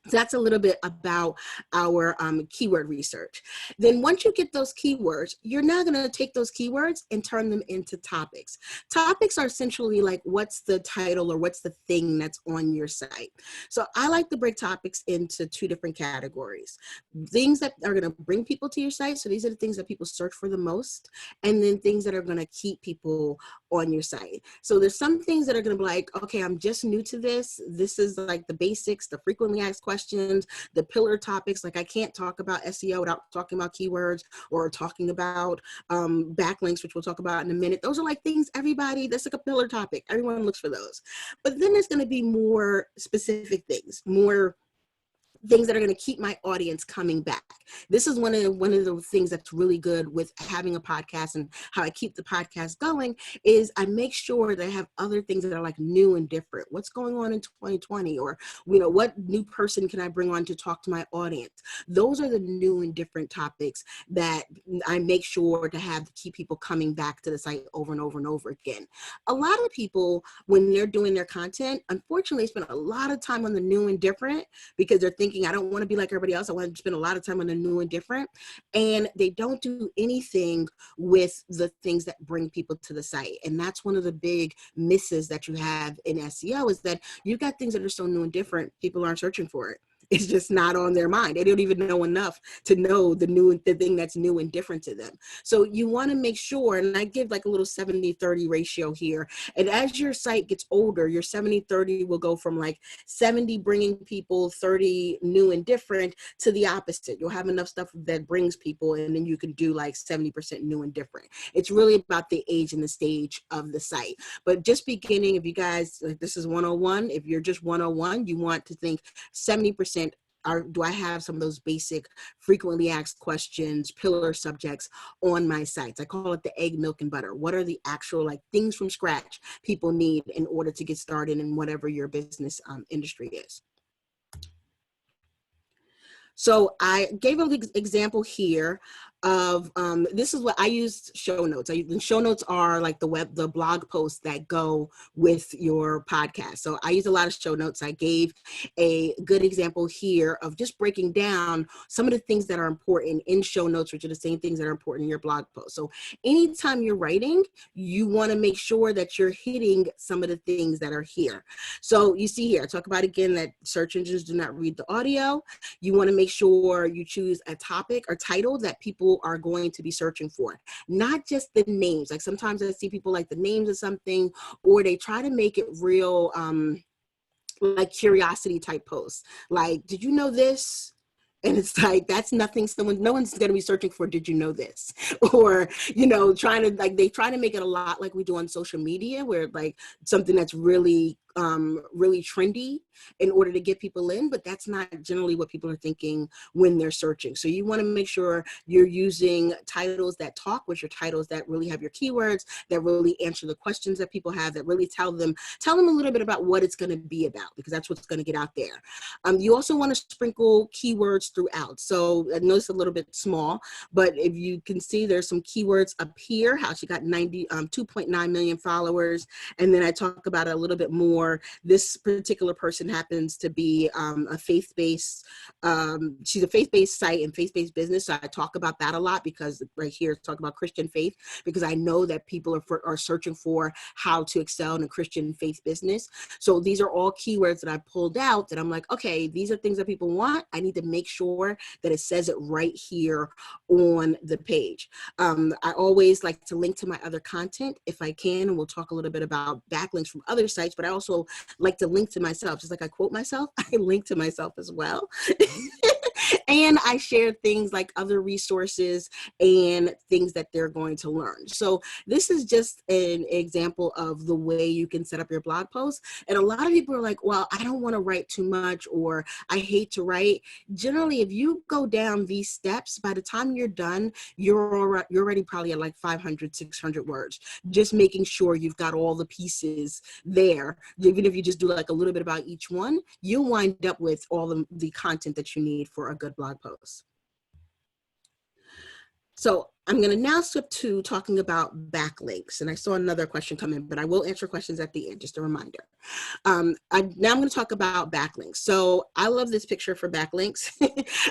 So that's a little bit about our keyword research. Then once you get those keywords, you're now going to take those keywords and turn them into topics. Topics are essentially like what's the title or what's the thing that's on your site. So I like to break topics into two different categories. Things that are going to bring people to your site. So these are the things that people search for the most. And then things that are going to keep people on your site. So there's some things that are going to be like, okay, I'm just new to this. This is like the basics, the frequently asked questions, the pillar topics. Like I can't talk about SEO without talking about keywords or talking about backlinks, which we'll talk about in a minute. Those are like things that's like a pillar topic. Everyone looks for those. But then there's going to be more specific things, more things that are going to keep my audience coming back. This is one of the things that's really good with having a podcast, and how I keep the podcast going is I make sure that I have other things that are like new and different. What's going on in 2020, or what new person can I bring on to talk to my audience? Those are the new and different topics that I make sure to have to keep people coming back to the site over and over and over again. A lot of people, when they're doing their content, unfortunately spend a lot of time on the new and different because they're thinking, I don't want to be like everybody else. I want to spend a lot of time on the new and different. And they don't do anything with the things that bring people to the site. And that's one of the big misses that you have in SEO, is that you've got things that are so new and different, people aren't searching for it. It's just not on their mind. They don't even know enough to know the thing that's new and different to them. So you want to make sure, and I give like a little 70-30 ratio here. And as your site gets older, your 70-30 will go from like 70 bringing people, 30 new and different, to the opposite. You'll have enough stuff that brings people, and then you can do like 70% new and different. It's really about the age and the stage of the site. But just beginning, if you guys, like this is 101, if you're just 101, you want to think 70% do I have some of those basic frequently asked questions, pillar subjects on my sites? I call it the egg, milk, and butter. What are the actual like things from scratch people need in order to get started in whatever your business industry is? So I gave an example here of, this is what I use show notes. The show notes are like the blog posts that go with your podcast. So I use a lot of show notes. I gave a good example here of just breaking down some of the things that are important in show notes, which are the same things that are important in your blog post. So anytime you're writing, you want to make sure that you're hitting some of the things that are here. So you see here, I talk about again that search engines do not read the audio. You want to make sure you choose a topic or title that people are going to be searching for, not just the names. Like sometimes I see people like the names of something, or they try to make it real, like curiosity type posts. Like, did you know this? And it's like, that's nothing, no one's going to be searching for, did you know this? Or, trying to, like, they try to make it a lot like we do on social media, where like something that's really really trendy in order to get people in, but that's not generally what people are thinking when they're searching. So you want to make sure you're using titles that talk, which are titles that really have your keywords, that really answer the questions that people have, that really tell them a little bit about what it's going to be about, because that's what's going to get out there. You also want to sprinkle keywords throughout. So I know it's a little bit small, but if you can see, there's some keywords up here, how she got 2.9 million followers. And then I talk about it a little bit more. This particular person happens to be a faith-based, she's a faith-based site and faith-based business. So I talk about that a lot, because right here, talk about Christian faith, because I know that people are searching for how to excel in a Christian faith business. So these are all keywords that I pulled out that I'm like, okay, these are things that people want. I need to make sure that it says it right here on the page. I always like to link to my other content if I can, and we'll talk a little bit about backlinks from other sites, but I also like to link to myself. Just like I quote myself, I link to myself as well. And I share things like other resources and things that they're going to learn. So this is just an example of the way you can set up your blog post. And a lot of people are like, well, I don't want to write too much, or I hate to write. Generally, if you go down these steps, by the time you're done, you're already probably at like 500, 600 words, just making sure you've got all the pieces there. Even if you just do like a little bit about each one, you'll wind up with all the content that you need for a good blog post. So I'm going to now skip to talking about backlinks. And I saw another question come in, but I will answer questions at the end, just a reminder. Now I'm going to talk about backlinks. So I love this picture for backlinks.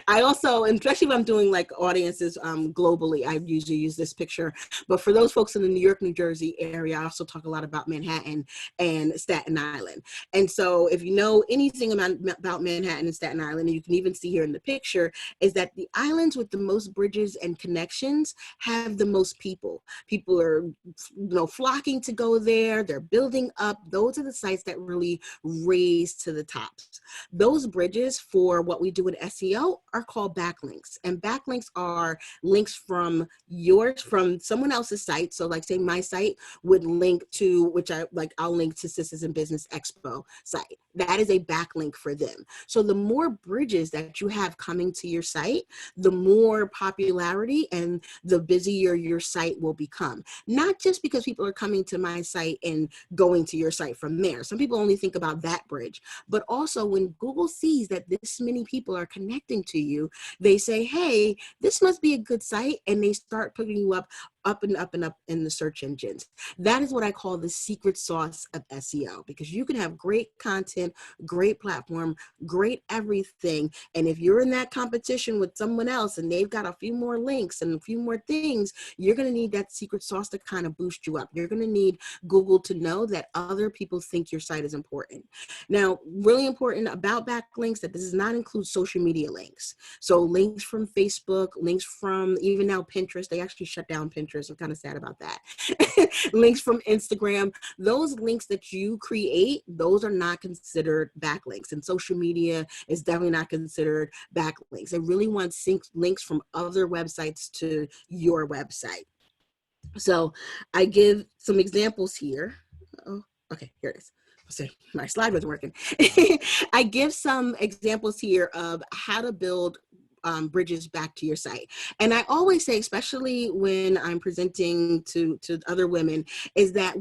I also, especially if I'm doing like audiences globally, I usually use this picture. But for those folks in the New York, New Jersey area, I also talk a lot about Manhattan and Staten Island. And so if you know anything about Manhattan and Staten Island, and you can even see here in the picture, is that the islands with the most bridges and connections have the most people. People are, flocking to go there. They're building up. Those are the sites that really raise to the tops. Those bridges for what we do in SEO are called backlinks. And backlinks are links from someone else's site. So like say my site would link to, I'll link to Sistahs in Business Expo site. That is a backlink for them. So the more bridges that you have coming to your site, the more popularity and the busier your site will become. Not just because people are coming to my site and going to your site from there. Some people only think about that bridge, but also when Google sees that this many people are connecting to you, they say, hey, this must be a good site, and they start putting you up and up and up in the search engines. That is what I call the secret sauce of SEO, because you can have great content, great platform, great everything. And if you're in that competition with someone else and they've got a few more links and a few more things, you're going to need that secret sauce to kind of boost you up. You're going to need Google to know that other people think your site is important. Now, really important about backlinks, that this does not include social media links. So links from Facebook, links from even now Pinterest. They actually shut down Pinterest. I'm kind of sad about that. Links from Instagram. Those links that you create, those are not considered backlinks. And social media is definitely not considered backlinks. They really want links from other websites to your website. So I give some examples here. Oh, okay, here it is. So my slide wasn't working. I give some examples here of how to build bridges back to your site. And I always say, especially when I'm presenting to other women, is that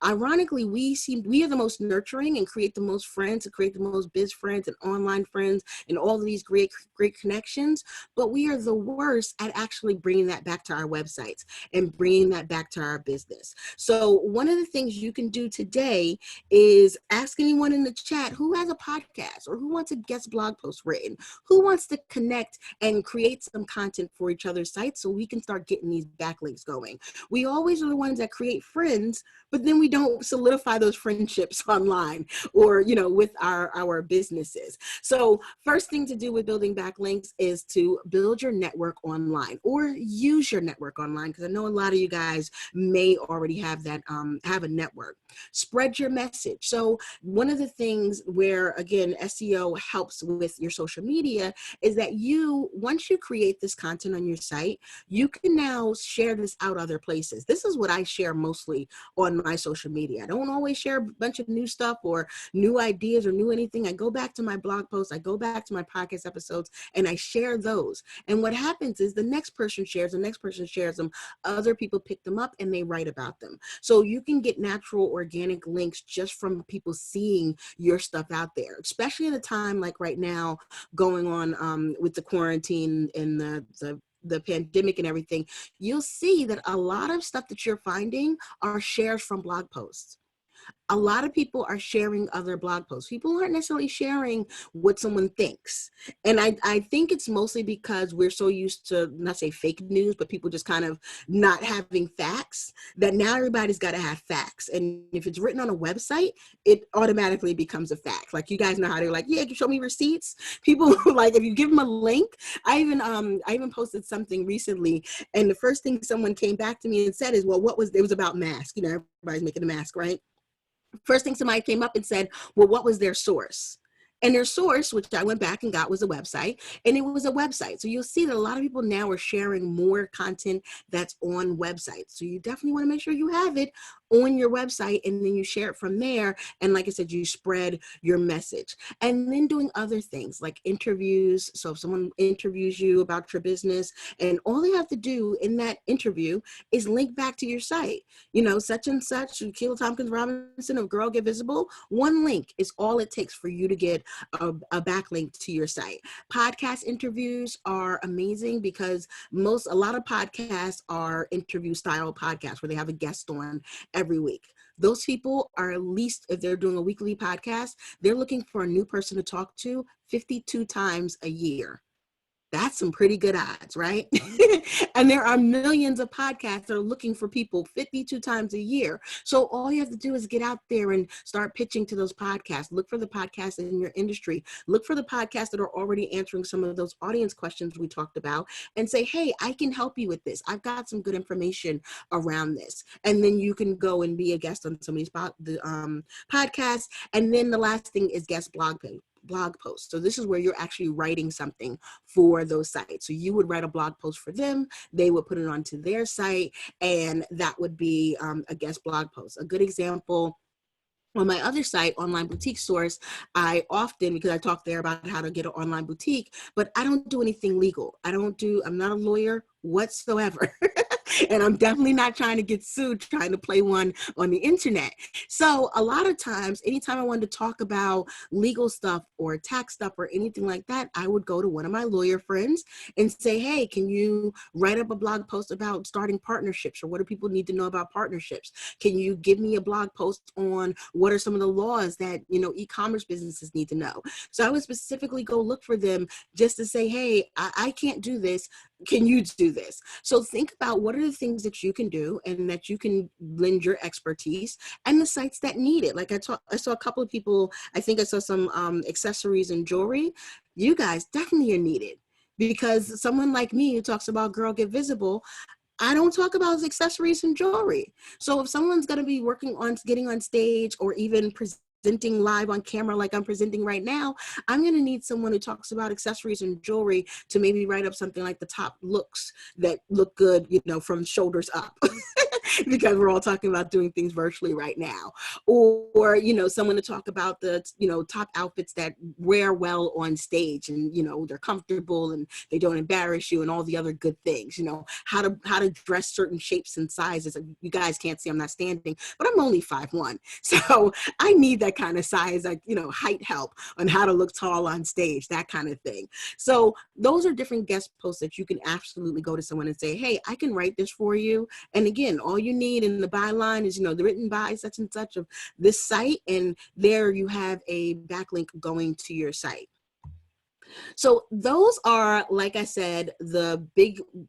ironically, we are the most nurturing and create the most friends, and create the most biz friends and online friends and all of these great connections, but we are the worst at actually bringing that back to our websites and bringing that back to our business. So one of the things you can do today is ask anyone in the chat who has a podcast or who wants a guest blog post written, who wants to connect and create some content for each other's sites so we can start getting these backlinks going. We always are the ones that create friends, but then we don't solidify those friendships online or, with our businesses. So first thing to do with building backlinks is to build your network online, or use your network online, because I know a lot of you guys may already have that, have a network. Spread your message. So one of the things where, again, SEO helps with your social media is that once you create this content on your site, you can now share this out other places. This is what I share mostly on my social social media. I don't always share a bunch of new stuff or new ideas or new anything. I go back to my blog posts, I go back to my podcast episodes, and I share those. And what happens is the next person shares, them, other people pick them up and they write about them. So you can get natural organic links just from people seeing your stuff out there, especially at a time like right now going on with the quarantine and the pandemic and everything. You'll see that a lot of stuff that you're finding are shares from blog posts. A lot of people are sharing other blog posts. People aren't necessarily sharing what someone thinks. And I think it's mostly because we're so used to, not say fake news, but people just kind of not having facts, that now everybody's got to have facts. And if it's written on a website, it automatically becomes a fact. Like, you guys know how they're like, yeah, you show me receipts. People like, if you give them a link, I even posted something recently, and the first thing someone came back to me and said is, well, it was about masks. You know, everybody's making a mask, right? First thing somebody came up and said, well, what was their source? And their source, which I went back and got, was a website, and it was a website. So you'll see that a lot of people now are sharing more content that's on websites. So you definitely want to make sure you have it on your website, and then you share it from there. And like I said, you spread your message. And then doing other things like interviews. So if someone interviews you about your business, and all they have to do in that interview is link back to your site, you know, such and such, Akilah Thompkins-Robinson of Girl Get Visible. One link is all it takes for you to get a backlink to your site. Podcast interviews are amazing because a lot of podcasts are interview style podcasts where they have a guest on every week. Those people are, at least if they're doing a weekly podcast, they're looking for a new person to talk to 52 times a year. That's some pretty good odds, right? And there are millions of podcasts that are looking for people 52 times a year. So all you have to do is get out there and start pitching to those podcasts. Look for the podcasts in your industry. Look for the podcasts that are already answering some of those audience questions we talked about, and say, hey, I can help you with this. I've got some good information around this. And then you can go and be a guest on some of these podcasts. And then the last thing is guest blog posts. So this is where you're actually writing something for those sites. So you would write a blog post for them, they would put it onto their site, and that would be a guest blog post. A good example, on my other site, Online Boutique Source, I often, because I talk there about how to get an online boutique, but I don't do anything legal. I'm not a lawyer whatsoever. And I'm definitely not trying to get sued, trying to play one on the internet. So a lot of times, anytime I wanted to talk about legal stuff or tax stuff or anything like that, I would go to one of my lawyer friends and say, hey, can you write up a blog post about starting partnerships, or what do people need to know about partnerships? Can you give me a blog post on what are some of the laws that, you know, e-commerce businesses need to know? So I would specifically go look for them just to say, hey, I can't do this. Can you do this? So think about what are the things that you can do and that you can lend your expertise, and the sites that need it. Like I saw a couple of people, I think I saw some accessories and jewelry. You guys definitely are needed, because someone like me who talks about Girl Get Visible, I don't talk about accessories and jewelry. So if someone's going to be working on getting on stage or even presenting live on camera like I'm presenting right now, I'm going to need someone who talks about accessories and jewelry to maybe write up something like the top looks that look good, you know, from shoulders up. Because we're all talking about doing things virtually right now. Or, you know, someone to talk about the, you know, top outfits that wear well on stage, and, you know, they're comfortable and they don't embarrass you, and all the other good things, you know, how to dress certain shapes and sizes. You guys can't see, I'm not standing, but I'm only 5'1". So I need that kind of size, like, you know, height help on how to look tall on stage, that kind of thing. So those are different guest posts that you can absolutely go to someone and say, hey, I can write this for you. And again, all you need in the byline is, you know, the written by such and such of this site, and there you have a backlink going to your site. So those are, like I said, the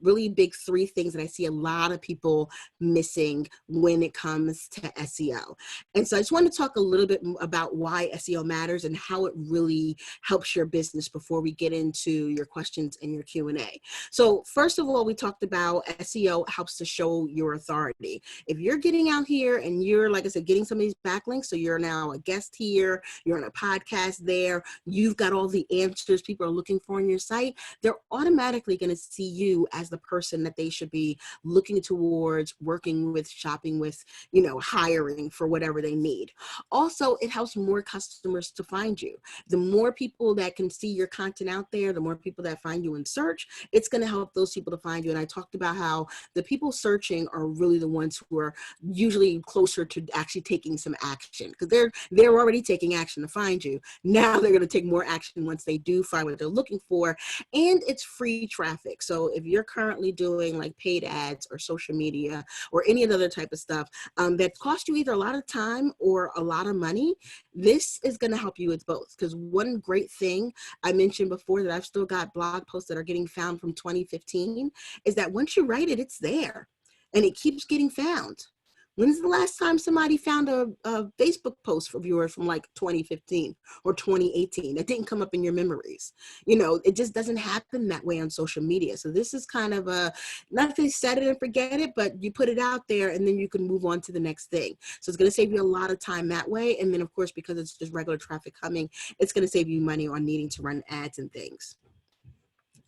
really big three things that I see a lot of people missing when it comes to SEO. And so I just want to talk a little bit about why SEO matters and how it really helps your business before we get into your questions and your Q&A. So first of all, we talked about SEO helps to show your authority. If you're getting out here and you're, like I said, getting some of these backlinks, so you're now a guest here, you're on a podcast there, you've got all the answers people are looking for on your site, they're automatically going to see you as the person that they should be looking towards, working with, shopping with, you know, hiring for whatever they need. Also, it helps more customers to find you. The more people that can see your content out there, the more people that find you in search, it's going to help those people to find you. And I talked about how the people searching are really the ones who are usually closer to actually taking some action, because they're already taking action to find you. Now they're going to take more action once they do find what they're looking for. And it's free traffic. So if you're currently doing like paid ads or social media or any other type of stuff that cost you either a lot of time or a lot of money, this is going to help you with both. Because one great thing I mentioned before that I've still got blog posts that are getting found from 2015 is that once you write it, it's there and it keeps getting found. When's the last time somebody found a Facebook post of yours from like 2015 or 2018 that didn't come up in your memories? You know, it just doesn't happen that way on social media. So this is kind of a, not to set it and forget it, but you put it out there and then you can move on to the next thing. So it's going to save you a lot of time that way. And then of course, because it's just regular traffic coming, it's going to save you money on needing to run ads and things.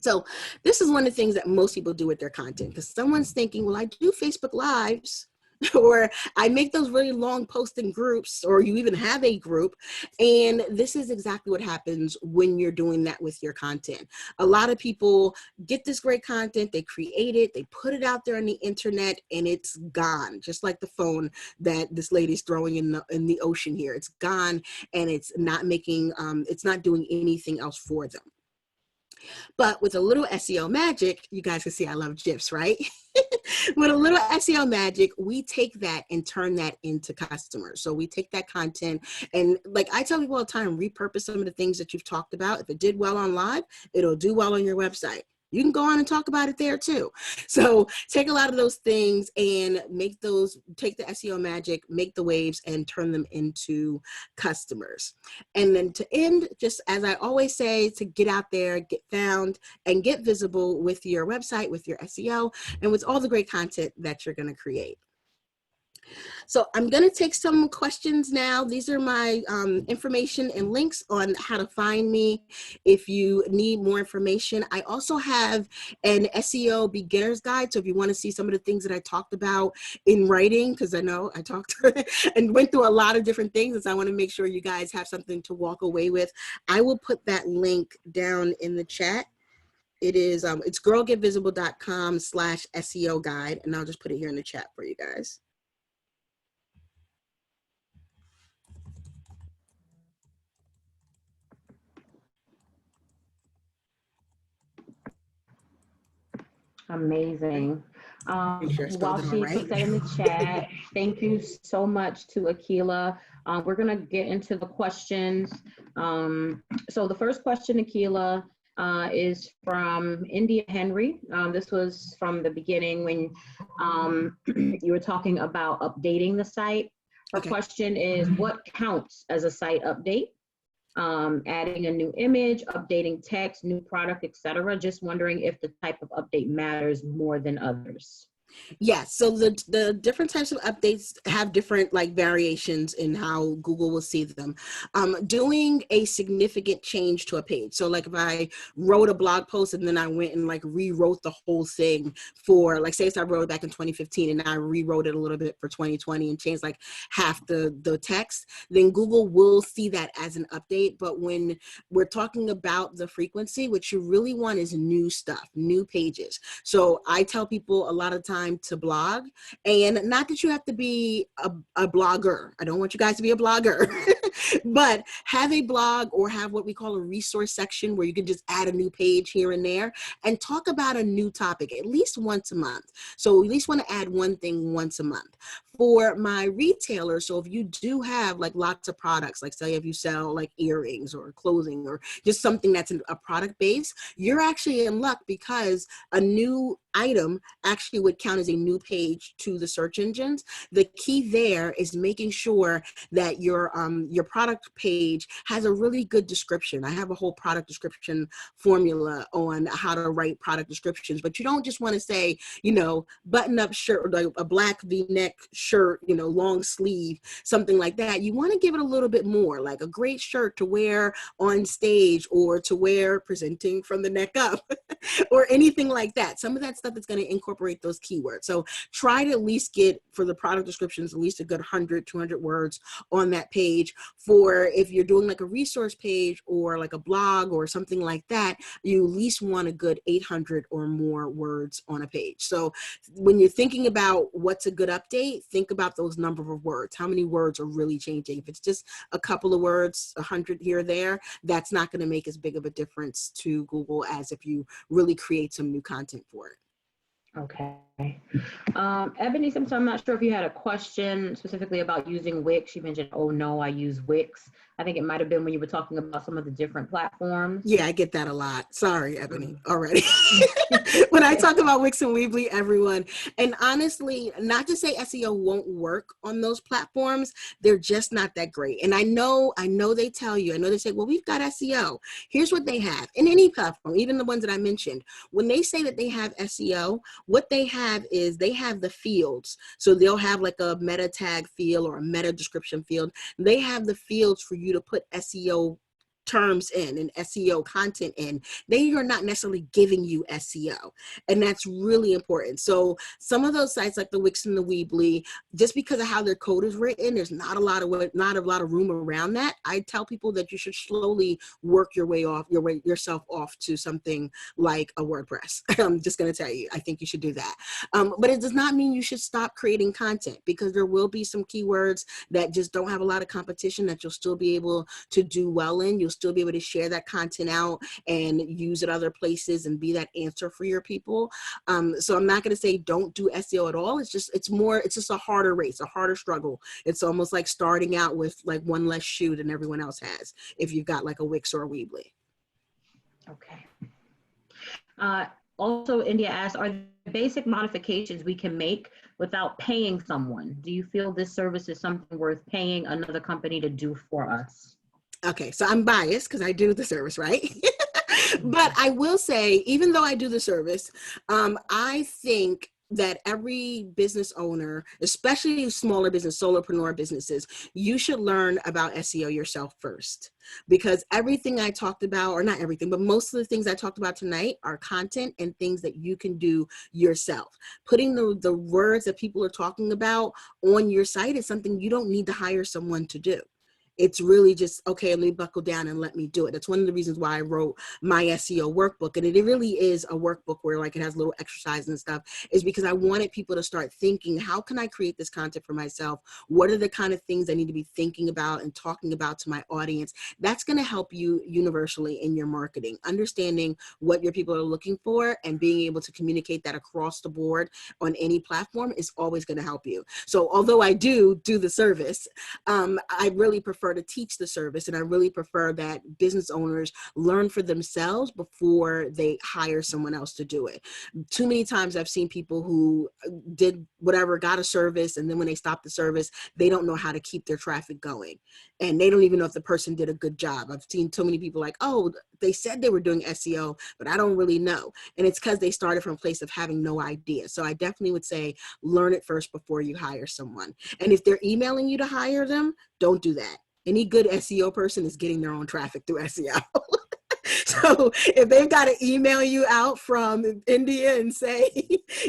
So this is one of the things that most people do with their content, because someone's thinking, well, I do Facebook Lives, or I make those really long posting groups, or you even have a group. And this is exactly what happens when you're doing that with your content. A lot of people get this great content, they create it, they put it out there on the internet, and it's gone. Just like the phone that this lady's throwing in the ocean here. It's gone, and it's not making, it's not doing anything else for them. But with a little SEO magic, you guys can see I love GIFs, right? With a little SEO magic, we take that and turn that into customers. So we take that content and, like I tell people all the time, repurpose some of the things that you've talked about. If it did well on live, it'll do well on your website. You can go on and talk about it there too. So take a lot of those things and make those, take the SEO magic, make the waves and turn them into customers. And then to end, just as I always say, to get out there, get found and get visible with your website, with your SEO, and with all the great content that you're going to create. So I'm going to take some questions now. These are my information and links on how to find me if you need more information. I also have an SEO beginner's guide. So if you want to see some of the things that I talked about in writing, because I know I talked and went through a lot of different things, and I want to make sure you guys have something to walk away with. I will put that link down in the chat. It is, it's girlgetvisible.com/SEO guide. And I'll just put it here in the chat for you guys. Amazing. Sure, While she puts that in the chat, thank you so much to Akilah. We're going to get into the questions. So the first question, Akilah, is from India Henry. This was from the beginning when you were talking about updating the site. Her question is, what counts as a site update? Adding a new image, updating text, new product, etc. Just wondering if the type of update matters more than others. Yes, so the different types of updates have different like variations in how Google will see them. Doing a significant change to a page. So like if I wrote a blog post and then I went and like rewrote the whole thing for, like say I wrote it back in 2015 and I rewrote it a little bit for 2020 and changed like half the text, then Google will see that as an update. But when we're talking about the frequency, what you really want is new stuff, new pages. So I tell people a lot of times to blog, and not that you have to be a blogger. I don't want you guys to be a blogger, but have a blog or have what we call a resource section where you can just add a new page here and there and talk about a new topic at least once a month. So at least want to add one thing once a month. For my retailers, so if you do have like lots of products, like say if you sell like earrings or clothing or just something that's a product base, you're actually in luck because a new item actually would count as a new page to the search engines. The key there is making sure that your product page has a really good description. I have a whole product description formula on how to write product descriptions, but you don't just want to say, you know, button up shirt, or like a black V-neck shirt, you know, long sleeve, something like that. You want to give it a little bit more, like a great shirt to wear on stage or to wear presenting from the neck up or anything like that. Some of that stuff is going to incorporate those keywords. So try to at least get, for the product descriptions, at least a good 100, 200 words on that page. For if you're doing like a resource page or like a blog or something like that, you at least want a good 800 or more words on a page. So when you're thinking about what's a good update, think about those number of words. How many words are really changing? If it's just a couple of words, 100 here or there, that's not going to make as big of a difference to Google as if you really create some new content for it. Okay. Ebony, sometimes I'm not sure if you had a question specifically about using Wix. You mentioned, oh no, I use Wix. I think it might have been when you were talking about some of the different platforms. Yeah, I get that a lot. Sorry, Ebony, already. When I talk about Wix and Weebly, everyone, and honestly, not to say SEO won't work on those platforms, they're just not that great. And I know they tell you, I know they say, well, we've got SEO. Here's what they have in any platform, even the ones that I mentioned. When they say that they have SEO, what they have is they have the fields. So they'll have like a meta tag field or a meta description field. They have the fields for you to put SEO terms in and SEO content in. They are not necessarily giving you SEO, and that's really important. So some of those sites like the Wix and the Weebly, just because of how their code is written, there's not a lot of room around that. I tell people that you should slowly work yourself off to something like a WordPress. I'm just going to tell you, I think you should do that. But it does not mean you should stop creating content, because there will be some keywords that just don't have a lot of competition that you'll still be able to do well in. You'll still be able to share that content out and use it other places and be that answer for your people. So I'm not going to say don't do SEO at all. It's just a harder race, a harder struggle. It's almost like starting out with like one less shoe than everyone else has if you've got like a Wix or a Weebly. Okay. Also, India asked, are there basic modifications we can make without paying someone? Do you feel this service is something worth paying another company to do for us? Okay, so I'm biased because I do the service, right? But I will say, even though I do the service, I think that every business owner, especially smaller business, solopreneur businesses, you should learn about SEO yourself first. Because everything I talked about, or not everything, but most of the things I talked about tonight are content and things that you can do yourself. Putting the words that people are talking about on your site is something you don't need to hire someone to do. It's really just, okay, let me buckle down and let me do it. That's one of the reasons why I wrote my SEO workbook. And it really is a workbook where like it has little exercises and stuff, is because I wanted people to start thinking, how can I create this content for myself? What are the kind of things I need to be thinking about and talking about to my audience? That's going to help you universally in your marketing. Understanding what your people are looking for and being able to communicate that across the board on any platform is always going to help you. So although I do the service, I really prefer to teach the service, and I really prefer that business owners learn for themselves before they hire someone else to do it. Too many times I've seen people who did whatever, got a service, and then when they stop the service, they don't know how to keep their traffic going, and they don't even know if the person did a good job. I've seen too many people like, oh, they said they were doing SEO, but I don't really know. And it's because they started from a place of having no idea. So I definitely would say learn it first before you hire someone. And if they're emailing you to hire them, don't do that. Any good SEO person is getting their own traffic through SEO. So if they've got to email you out from India and say,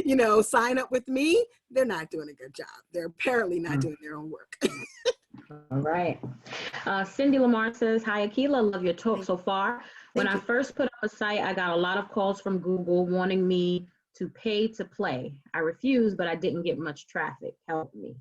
you know, sign up with me, they're not doing a good job. They're apparently not doing their own work. All right. Cindy Lamar says, hi, Akilah, love your talk so far. When I first put up a site, I got a lot of calls from Google wanting me to pay to play. I refused, but I didn't get much traffic. Help me.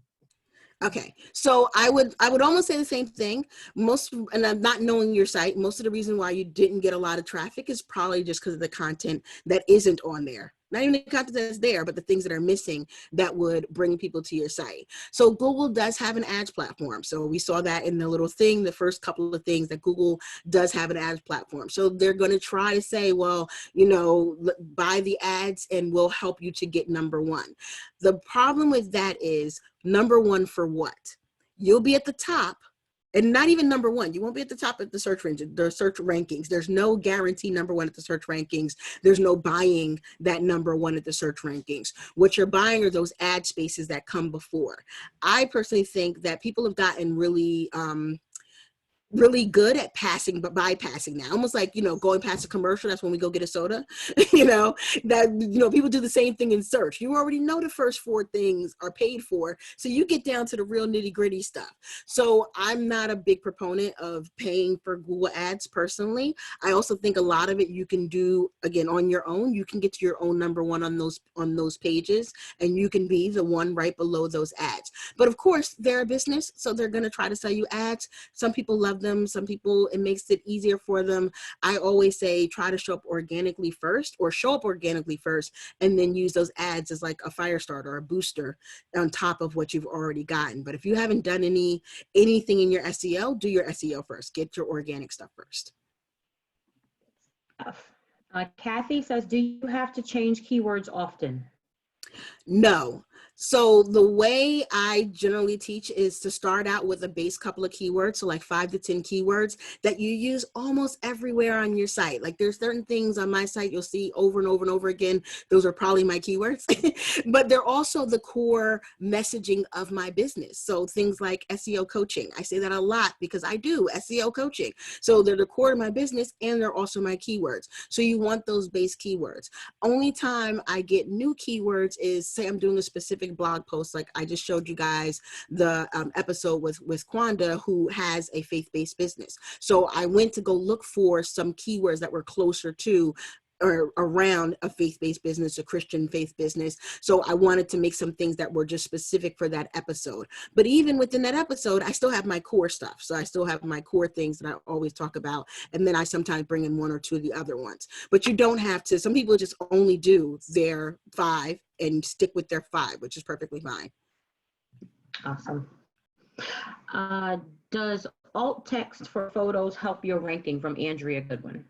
Okay, so I would almost say the same thing. And I'm not knowing your site, most of the reason why you didn't get a lot of traffic is probably just because of the content that isn't on there. Not even the content that's there, but the things that are missing that would bring people to your site. So Google does have an ads platform. So we saw that in the little thing, the first couple of things, that Google does have an ads platform. So they're going to try to say, well, you know, buy the ads and we'll help you to get number one. The problem with that is, number one for what? You'll be at the top, And not even number one. You won't be at the top of the search rankings. There's no guarantee number one at the search rankings. There's no buying that number one at the search rankings. What you're buying are those ad spaces that come before. I personally think that people have gotten really good at bypassing now, almost like, going past a commercial. That's when we go get a soda. People do the same thing in search. You already know the first 4 things are paid for, so you get down to the real nitty gritty stuff. So I'm not a big proponent of paying for Google ads personally. I also think a lot of it you can do again on your own. You can get to your own number one on those pages, and you can be the one right below those ads. But of course, they're a business, so they're going to try to sell you ads. Some people love them. Some people, it makes it easier for them. I always say try to show up organically first, and then use those ads as like a fire starter or a booster on top of what you've already gotten. But if you haven't done anything in your SEO, do your SEO first. Get your organic stuff first. Kathy says, do you have to change keywords often? No. So the way I generally teach is to start out with a base couple of keywords, so like 5 to 10 keywords that you use almost everywhere on your site. Like there's certain things on my site you'll see over and over and over again. Those are probably my keywords, but they're also the core messaging of my business. So things like SEO coaching, I say that a lot because I do SEO coaching. So they're the core of my business and they're also my keywords. So you want those base keywords. Only time I get new keywords is, say I'm doing a specific blog post, like I just showed you guys the episode with Kwanda, who has a faith-based business. So I went to go look for some keywords that were closer to or around a faith-based business, a Christian faith business. So I wanted to make some things that were just specific for that episode. But even within that episode, I still have my core stuff. So I still have my core things that I always talk about. And then I sometimes bring in 1 or 2 of the other ones. But you don't have to. Some people just only do their 5 and stick with their 5, which is perfectly fine. Awesome. Does alt text for photos help your ranking? From Andrea Goodwin.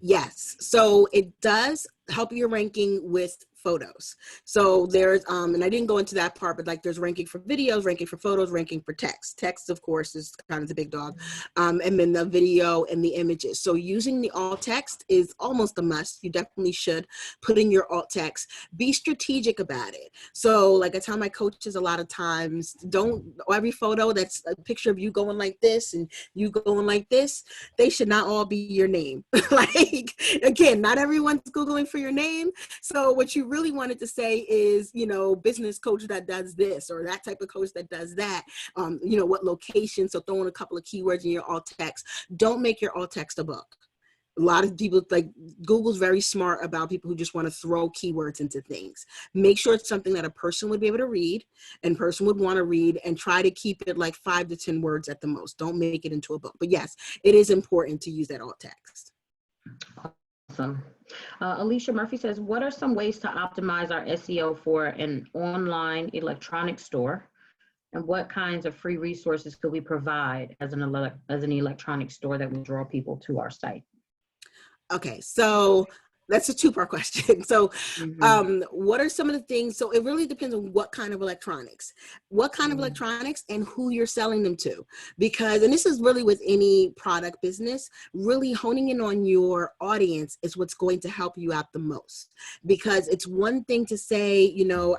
Yes. So it does help your ranking with photos. So there's, and I didn't go into that part, but like there's ranking for videos, ranking for photos, ranking for text. Text, of course, is kind of the big dog. And then the video and the images. So using the alt text is almost a must. You definitely should put in your alt text. Be strategic about it. So like I tell my coaches a lot of times, don't, every photo that's a picture of you going like this and you going like this, they should not all be your name. Like, again, not everyone's Googling for your name. So what you really wanted to say is, business coach that does this, or that type of coach that does that, what location. So throw in a couple of keywords in your alt text. Don't make your alt text a book. A lot of people, like Google's very smart about people who just want to throw keywords into things. Make sure it's something that a person would be able to read and person would want to read, and try to keep it like 5 to 10 words at the most. Don't make it into a book. But yes, it is important to use that alt text. Awesome. Alicia Murphy says, what are some ways to optimize our SEO for an online electronic store? And what kinds of free resources could we provide as an electronic store that will draw people to our site? Okay, so that's a 2-part question. So what are some of the things? So it really depends on what kind of electronics, and who you're selling them to. Because, and this is really with any product business, really honing in on your audience is what's going to help you out the most. Because it's one thing to say,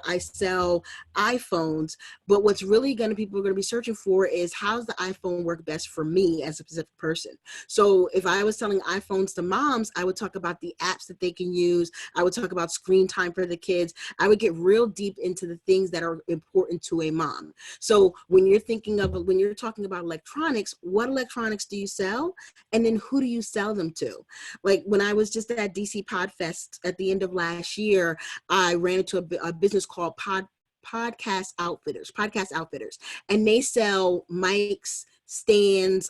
I sell iPhones, but what's really people are going to be searching for is, how's the iPhone work best for me as a specific person? So if I was selling iPhones to moms, I would talk about the apps that they can use. I would talk about screen time for the kids. I would get real deep into the things that are important to a mom. So when you're talking about electronics, what electronics do you sell? And then who do you sell them to? Like when I was just at DC Podfest at the end of last year, I ran into a business called Podcast Outfitters, and they sell mics, stands,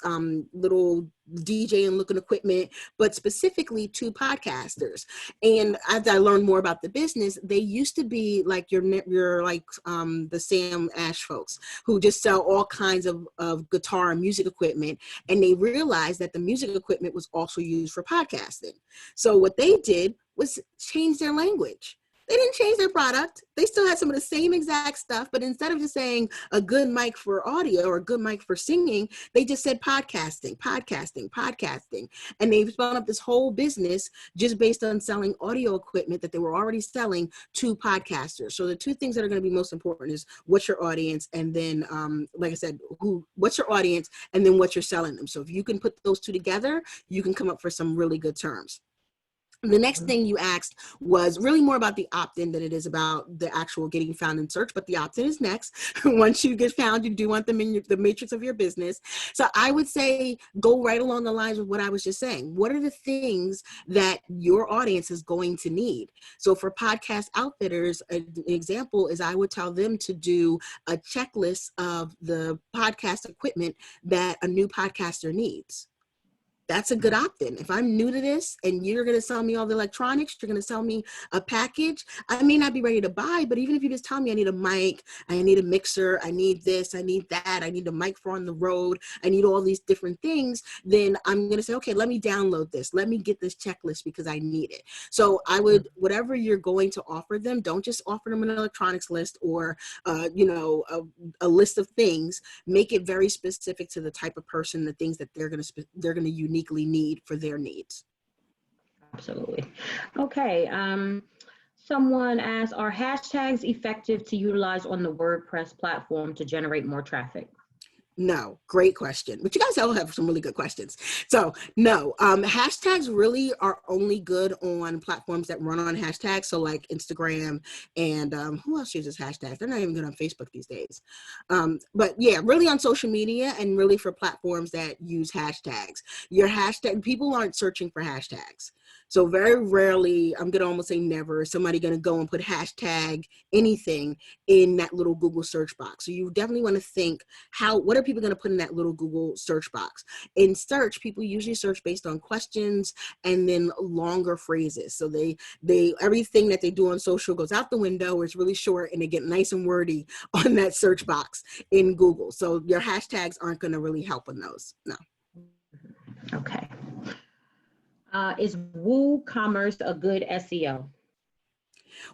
little DJ and looking equipment, but specifically to podcasters. And as I learned more about the business, they used to be like your the Sam Ash folks who just sell all kinds of guitar and music equipment. And they realized that the music equipment was also used for podcasting. So what they did was change their language. They didn't change their product. They still had some of the same exact stuff, but instead of just saying a good mic for audio or a good mic for singing, they just said podcasting, podcasting, podcasting. And they've spun up this whole business just based on selling audio equipment that they were already selling to podcasters. So the two things that are going to be most important is what's your audience, and then, like I said, what's your audience, and then what you're selling them. So if you can put those two together, you can come up for some really good terms. The next thing you asked was really more about the opt-in than it is about the actual getting found in search, but the opt-in is next. Once you get found, you do want them in the matrix of your business. So I would say go right along the lines of what I was just saying. What are the things that your audience is going to need? So for podcast outfitters, an example is I would tell them to do a checklist of the podcast equipment that a new podcaster needs. That's a good opt-in. If I'm new to this and you're going to sell me all the electronics, you're going to sell me a package, I may not be ready to buy, but even if you just tell me I need a mic, I need a mixer, I need this, I need that, I need a mic for on the road, I need all these different things, then I'm going to say, okay, let me download this. Let me get this checklist because I need it. So I would, whatever you're going to offer them, don't just offer them an electronics list or, a list of things. Make it very specific to the type of person, the things that they're going to uniquely need for their needs. Absolutely. Okay. Someone asked, are hashtags effective to utilize on the WordPress platform to generate more traffic? No, great question. But you guys all have some really good questions. So no, hashtags really are only good on platforms that run on hashtags. So like Instagram and who else uses hashtags? They're not even good on Facebook these days. But yeah, really on social media and really for platforms that use hashtags. Your hashtag, people aren't searching for hashtags. So very rarely, I'm going to almost say never, is somebody going to go and put hashtag anything in that little Google search box. So you definitely want to think, what are people going to put in that little Google search box? In search, people usually search based on questions and then longer phrases. So they everything that they do on social goes out the window, or it's really short, and they get nice and wordy on that search box in Google. So your hashtags aren't going to really help on those. No. Okay. Is WooCommerce a good SEO?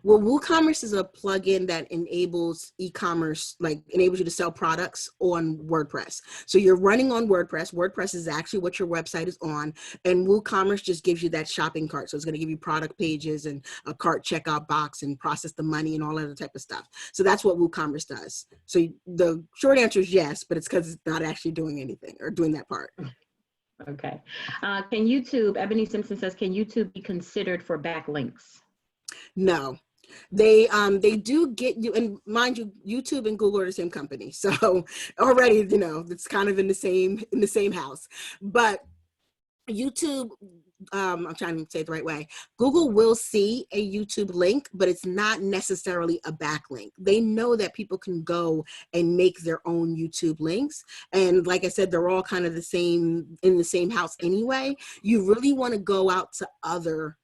Well, WooCommerce is a plugin that enables e-commerce, like enables you to sell products on WordPress. So you're running on WordPress. WordPress is actually what your website is on, and WooCommerce just gives you that shopping cart. So it's going to give you product pages and a cart checkout box and process the money and all that other type of stuff. So that's what WooCommerce does. So the short answer is yes, but it's because it's not actually doing anything or doing that part. Okay. Can YouTube, Ebony Simpson says, can YouTube be considered for backlinks? No, they do get you, and mind you, YouTube and Google are the same company. So already, it's kind of in the same house, but YouTube, I'm trying to say it the right way. Google will see a YouTube link, but it's not necessarily a backlink. They know that people can go and make their own YouTube links. And like I said, they're all kind of in the same house anyway. You really want to go out to other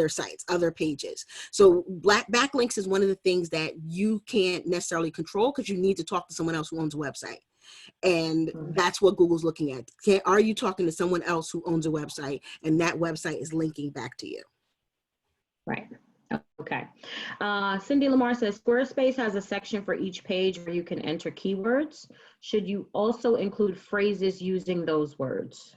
sites, other pages. So backlinks is one of the things that you can't necessarily control because you need to talk to someone else who owns a website. And that's what Google's looking at. Are you talking to someone else who owns a website and that website is linking back to you? Right. Okay. Cindy Lamar says, Squarespace has a section for each page where you can enter keywords. Should you also include phrases using those words?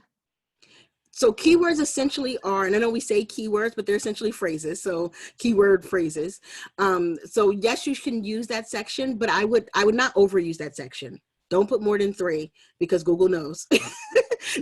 So keywords essentially are, and I know we say keywords, but they're essentially phrases. So keyword phrases. So yes, you can use that section, but I would not overuse that section. Don't put more than 3 because Google knows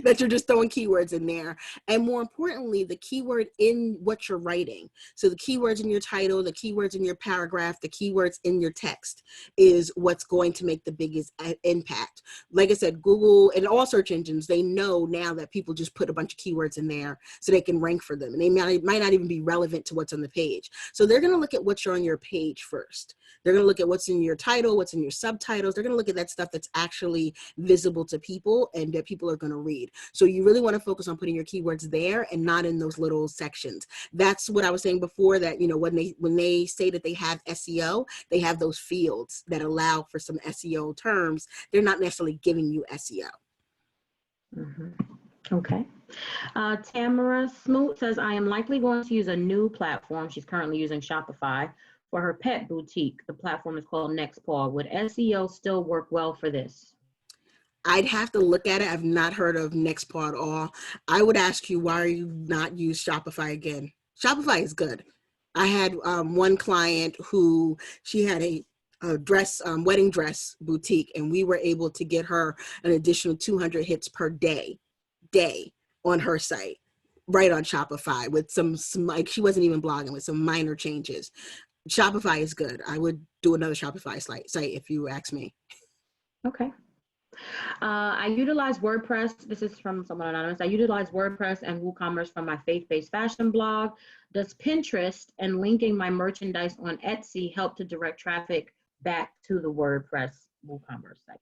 that you're just throwing keywords in there. And more importantly, the keyword in what you're writing. So the keywords in your title, the keywords in your paragraph, the keywords in your text is what's going to make the biggest impact. Like I said, Google and all search engines, they know now that people just put a bunch of keywords in there so they can rank for them. And they might not even be relevant to what's on the page. So they're going to look at what's on your page first. They're going to look at what's in your title, what's in your subtitles. They're going to look at that stuff that's actually visible to people and that people are going to read. So you really want to focus on putting your keywords there and not in those little sections. That's what I was saying before, that, when they say that they have SEO, they have those fields that allow for some SEO terms. They're not necessarily giving you SEO. Mm-hmm. Okay. Tamara Smoot says, I am likely going to use a new platform. She's currently using Shopify for her pet boutique. The platform is called Nextpaw. Would SEO still work well for this? I'd have to look at it. I've not heard of Nextpaw at all. I would ask you, why are you not use Shopify again? Shopify is good. I had one client who she had a dress, wedding dress boutique, and we were able to get her an additional 200 hits per day on her site, right on Shopify with some like she wasn't even blogging, with some minor changes. Shopify is good. I would do another Shopify site if you ask me. Okay. I utilize WordPress. This is from someone anonymous. I utilize WordPress and WooCommerce from my faith-based fashion blog. Does Pinterest and linking my merchandise on Etsy help to direct traffic back to the WordPress WooCommerce site?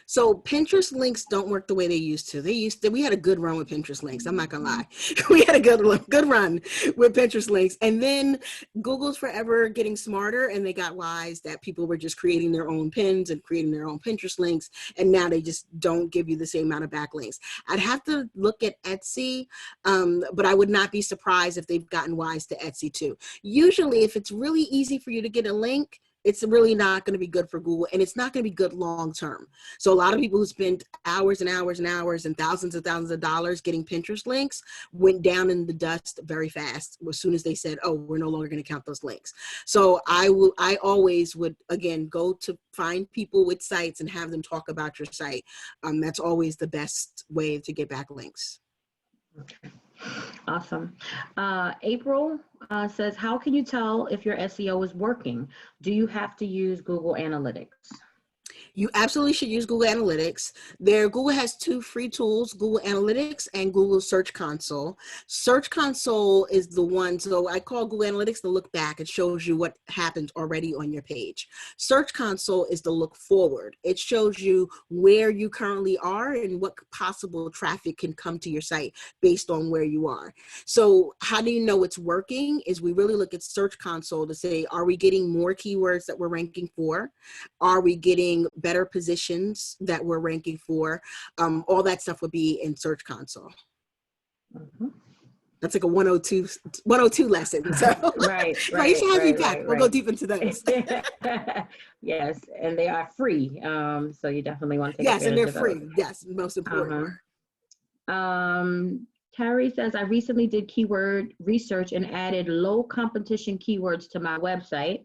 So Pinterest links don't work the way they used to. We had a good run with Pinterest links. I'm not gonna lie. We had a good run with Pinterest links. And then Google's forever getting smarter, and they got wise that people were just creating their own pins and creating their own Pinterest links. And now they just don't give you the same amount of backlinks. I'd have to look at Etsy, but I would not be surprised if they've gotten wise to Etsy too. Usually if it's really easy for you to get a link, it's really not going to be good for Google, and it's not going to be good long term. So a lot of people who spend hours and hours and hours and thousands of dollars getting Pinterest links went down in the dust very fast as soon as they said, oh, we're no longer going to count those links. So I always would, again, go to find people with sites and have them talk about your site. That's always the best way to get back links. Okay. Awesome. April says, how can you tell if your SEO is working? Do you have to use Google Analytics? You absolutely should use Google Analytics. Google has two free tools, Google Analytics and Google Search Console. Search Console is the one, so I call Google Analytics the look back. It shows you what happened already on your page. Search Console is the look forward. It shows you where you currently are and what possible traffic can come to your site based on where you are. So how do you know it's working? Is we really look at Search Console to say, are we getting more keywords that we're ranking for? Are we getting better positions that we're ranking for? All that stuff would be in Search Console. Mm-hmm. That's like a 102 lesson. So right. You should have me back. We'll go deep into those. Yes, and they are free. So you definitely want to take advantage. Yes, and they're free. Those. Yes, most important. Carrie says, I recently did keyword research and added low competition keywords to my website.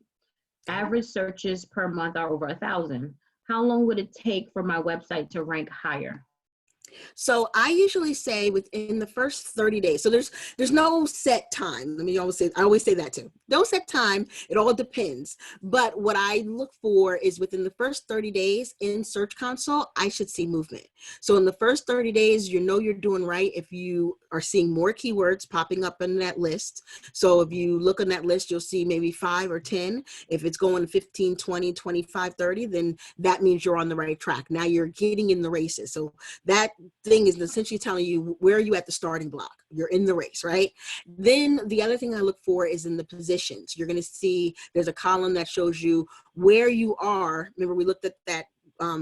Average searches per month are over 1,000. How long would it take for my website to rank higher? So I usually say within the first 30 days. So there's no set time. I always say that too. No set time. It all depends. But what I look for is within the first 30 days in Search Console, I should see movement. So in the first 30 days, you know you're doing right if you are seeing more keywords popping up in that list. So if you look on that list, you'll see maybe 5 or 10. If it's going 15, 20, 25, 30, then that means you're on the right track. Now you're getting in the races. So that thing is essentially telling you where are you at the starting block. You're in the race, right? Then the other thing I look for is in the positions. You're going to see there's a column that shows you where you are. Remember, we looked at that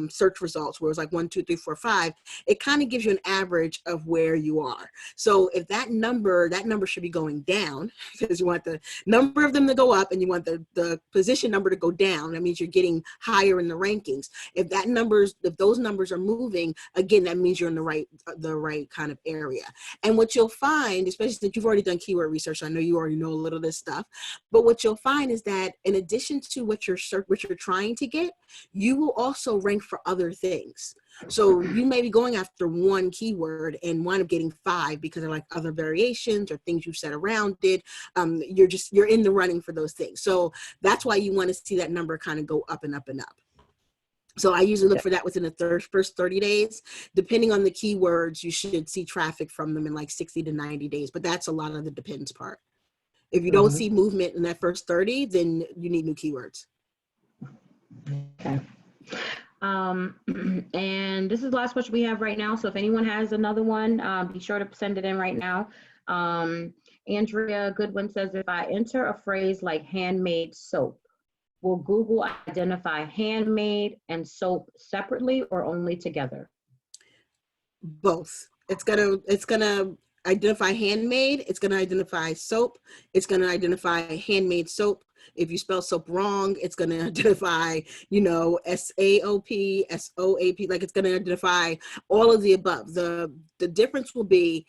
search results where it was like 1, 2, 3, 4, 5. It kind of gives you an average of where you are. So if that number should be going down because you want the number of them to go up and you want the position number to go down. That means you're getting higher in the rankings. If those numbers are moving, again, that means you're in the right kind of area. And what you'll find, especially since you've already done keyword research, I know you already know a little of this stuff, but what you'll find is that in addition to what you're trying to get, you will also rank for other things. So you may be going after one keyword and wind up getting 5 because of like other variations or things you've said around it. You're in the running for those things. So that's why you want to see that number kind of go up and up and up. So I usually look for that within the first 30 days. Depending on the keywords, you should see traffic from them in like 60 to 90 days, but that's a lot of the depends part. If you don't see movement in that first 30, then you need new keywords. Okay. And this is the last question we have right now. So if anyone has another one, be sure to send it in right now. Andrea Goodwin says, if I enter a phrase like handmade soap, will Google identify handmade and soap separately or only together? Both. It's gonna identify handmade. It's gonna identify soap. It's gonna identify handmade soap. If you spell soap wrong, it's gonna identify, SAOP, SOAP. Like, it's gonna identify all of the above. The difference will be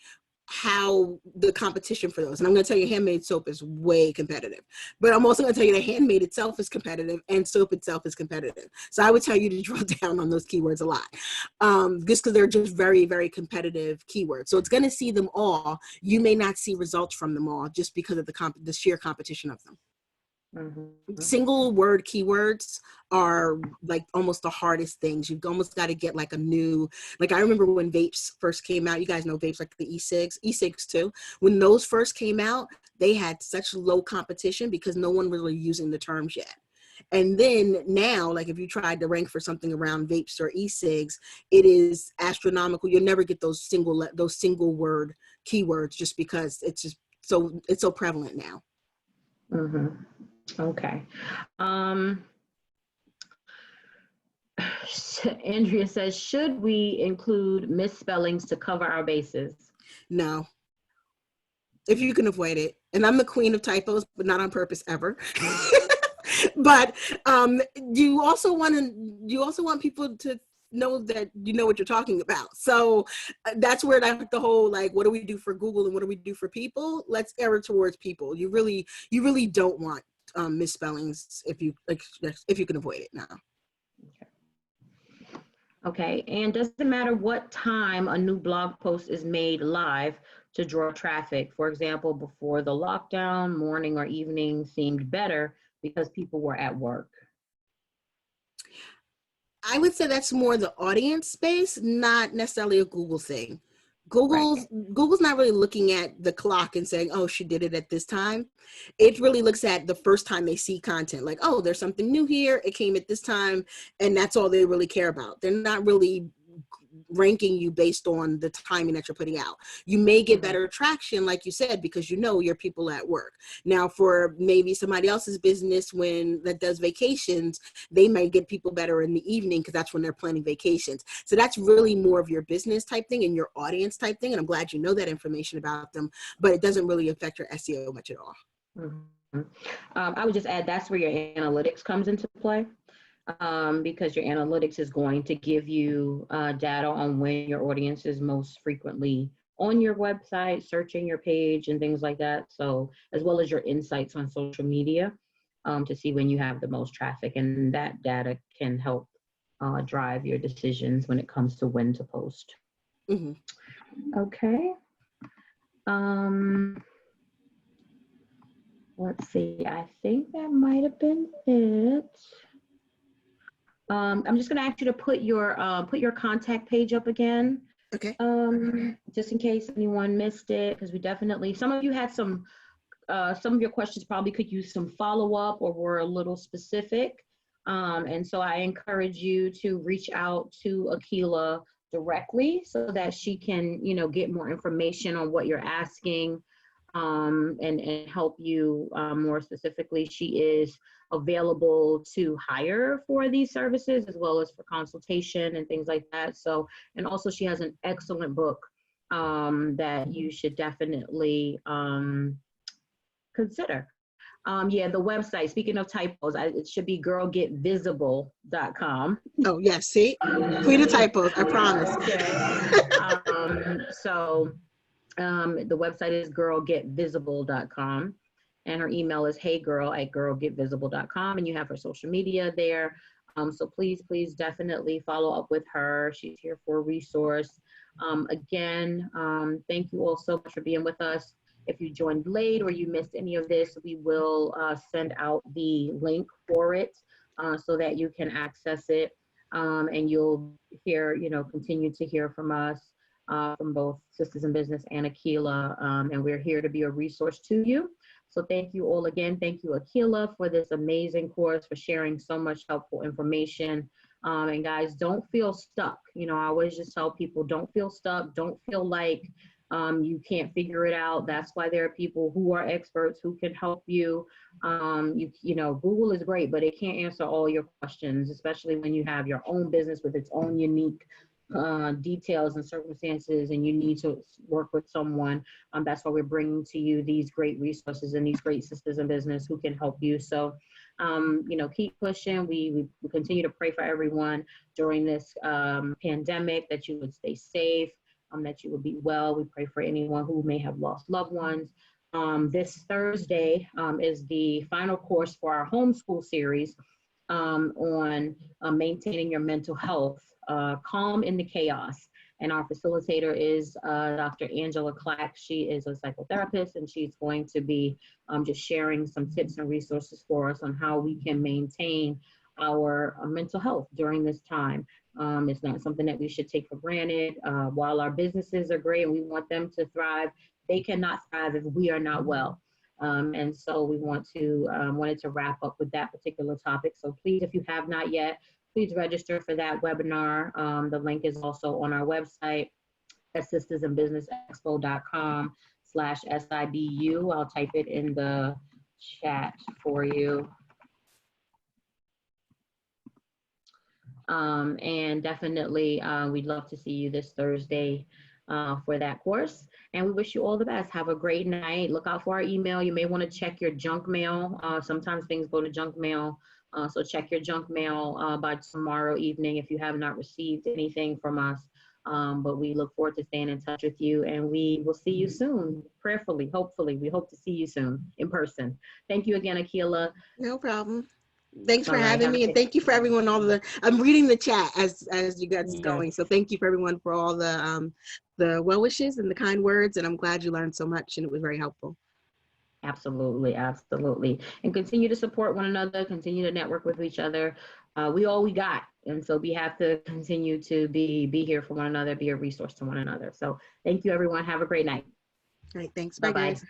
how the competition for those. And I'm going to tell you, handmade soap is way competitive, but I'm also going to tell you that handmade itself is competitive and soap itself is competitive. So I would tell you to drill down on those keywords a lot, just because they're just very, very competitive keywords. So it's going to see them all. You may not see results from them all just because of the sheer competition of them. Mm-hmm. Single word keywords are like almost the hardest things. You've almost got to get like I remember when vapes first came out. You guys know vapes, like the e-cigs too. When those first came out, they had such low competition because no one was really using the terms yet. And then now, like, if you tried to rank for something around vapes or e-cigs, it is astronomical. You'll never get those single word keywords just because it's so prevalent now. Mm-hmm. Okay. Andrea says, should we include misspellings to cover our bases? No, if you can avoid it. And I'm the queen of typos, but not on purpose ever. But you also want people to know that you know what you're talking about. So that's where the whole, like, what do we do for Google and what do we do for people? Let's err towards people. You really don't want misspellings if you can avoid it now. Okay, and does it matter what time a new blog post is made live to draw traffic? For example, before the lockdown, morning or evening seemed better because people were at work. I would say that's more the audience space, not necessarily a Google thing. Google's not really looking at the clock and saying, oh, she did it at this time. It really looks at the first time they see content, like, oh, there's something new here. It came at this time. And that's all they really care about. They're not really ranking you based on the timing that you're putting out. You may get better traction, like you said, because your people at work. Now, for maybe somebody else's business that does vacations, they may get people better in the evening because that's when they're planning vacations. So that's really more of your business type thing and your audience type thing. And I'm glad you know that information about them, but it doesn't really affect your SEO much at all. Mm-hmm. I would just add, that's where your analytics comes into play. Because your analytics is going to give you data on when your audience is most frequently on your website, searching your page and things like that. So, as well as your insights on social media to see when you have the most traffic, and that data can help drive your decisions when it comes to when to post. Mm-hmm. Okay. Let's see, I think that might have been it. I'm just going to ask you to put your contact page up again. Okay. Just in case anyone missed it, because some of you had some of your questions probably could use some follow-up or were a little specific. And so I encourage you to reach out to Akilah directly so that she can, get more information on what you're asking and help you more specifically. She is available to hire for these services as well as for consultation and things like that. So, and also she has an excellent book that you should definitely consider. The website, speaking of typos, it should be girlgetvisible.com. Oh, yes. See? Queen of typos, I promise. Okay. The website is girlgetvisible.com. And her email is heygirl@girlgetvisible.com. And you have her social media there. So please definitely follow up with her. She's here for a resource. Again, thank you all so much for being with us. If you joined late or you missed any of this, we will send out the link for it so that you can access it. And you'll continue to hear from us, from both Sistahs in Business and Akilah. And we're here to be a resource to you. So thank you all again. Thank you, Akilah, for this amazing course, for sharing so much helpful information. And guys, don't feel stuck. I always just tell people, don't feel stuck. Don't feel like you can't figure it out. That's why there are people who are experts who can help you. Google is great, but it can't answer all your questions, especially when you have your own business with its own unique details and circumstances and you need to work with someone, that's why we're bringing to you these great resources and these great sisters in business who can help you. So, keep pushing. We continue to pray for everyone during this pandemic, that you would stay safe, that you would be well. We pray for anyone who may have lost loved ones. This Thursday is the final course for our homeschool series on maintaining your mental health, calm in the chaos. And our facilitator is Dr. Angela Clack. She is a psychotherapist, and she's going to be just sharing some tips and resources for us on how we can maintain our mental health during this time. It's not something that we should take for granted. While our businesses are great and we want them to thrive, they cannot thrive if we are not well. And so we wanted to wrap up with that particular topic. So please, if you have not yet, please register for that webinar. The link is also on our website at sistersandbusinessexpo.com/SIBU. I'll type it in the chat for you. And definitely, we'd love to see you this Thursday for that course. And we wish you all the best. Have a great night. Look out for our email. You may want to check your junk mail. Sometimes things go to junk mail. So check your junk mail by tomorrow evening if you have not received anything from us. But we look forward to staying in touch with you, and we will see you soon. Prayerfully, hopefully, we hope to see you soon in person. Thank you again, Akilah. No problem. Thanks for having me, and thank you for everyone. I'm reading the chat as you guys going, so thank you for everyone for all the well wishes and the kind words, and I'm glad you learned so much, and it was very helpful. Absolutely, absolutely. And continue to support one another, continue to network with each other. We all we got, and so we have to continue to be here for one another, be a resource to one another. So thank you, everyone. Have a great night. All right, thanks. Bye, guys.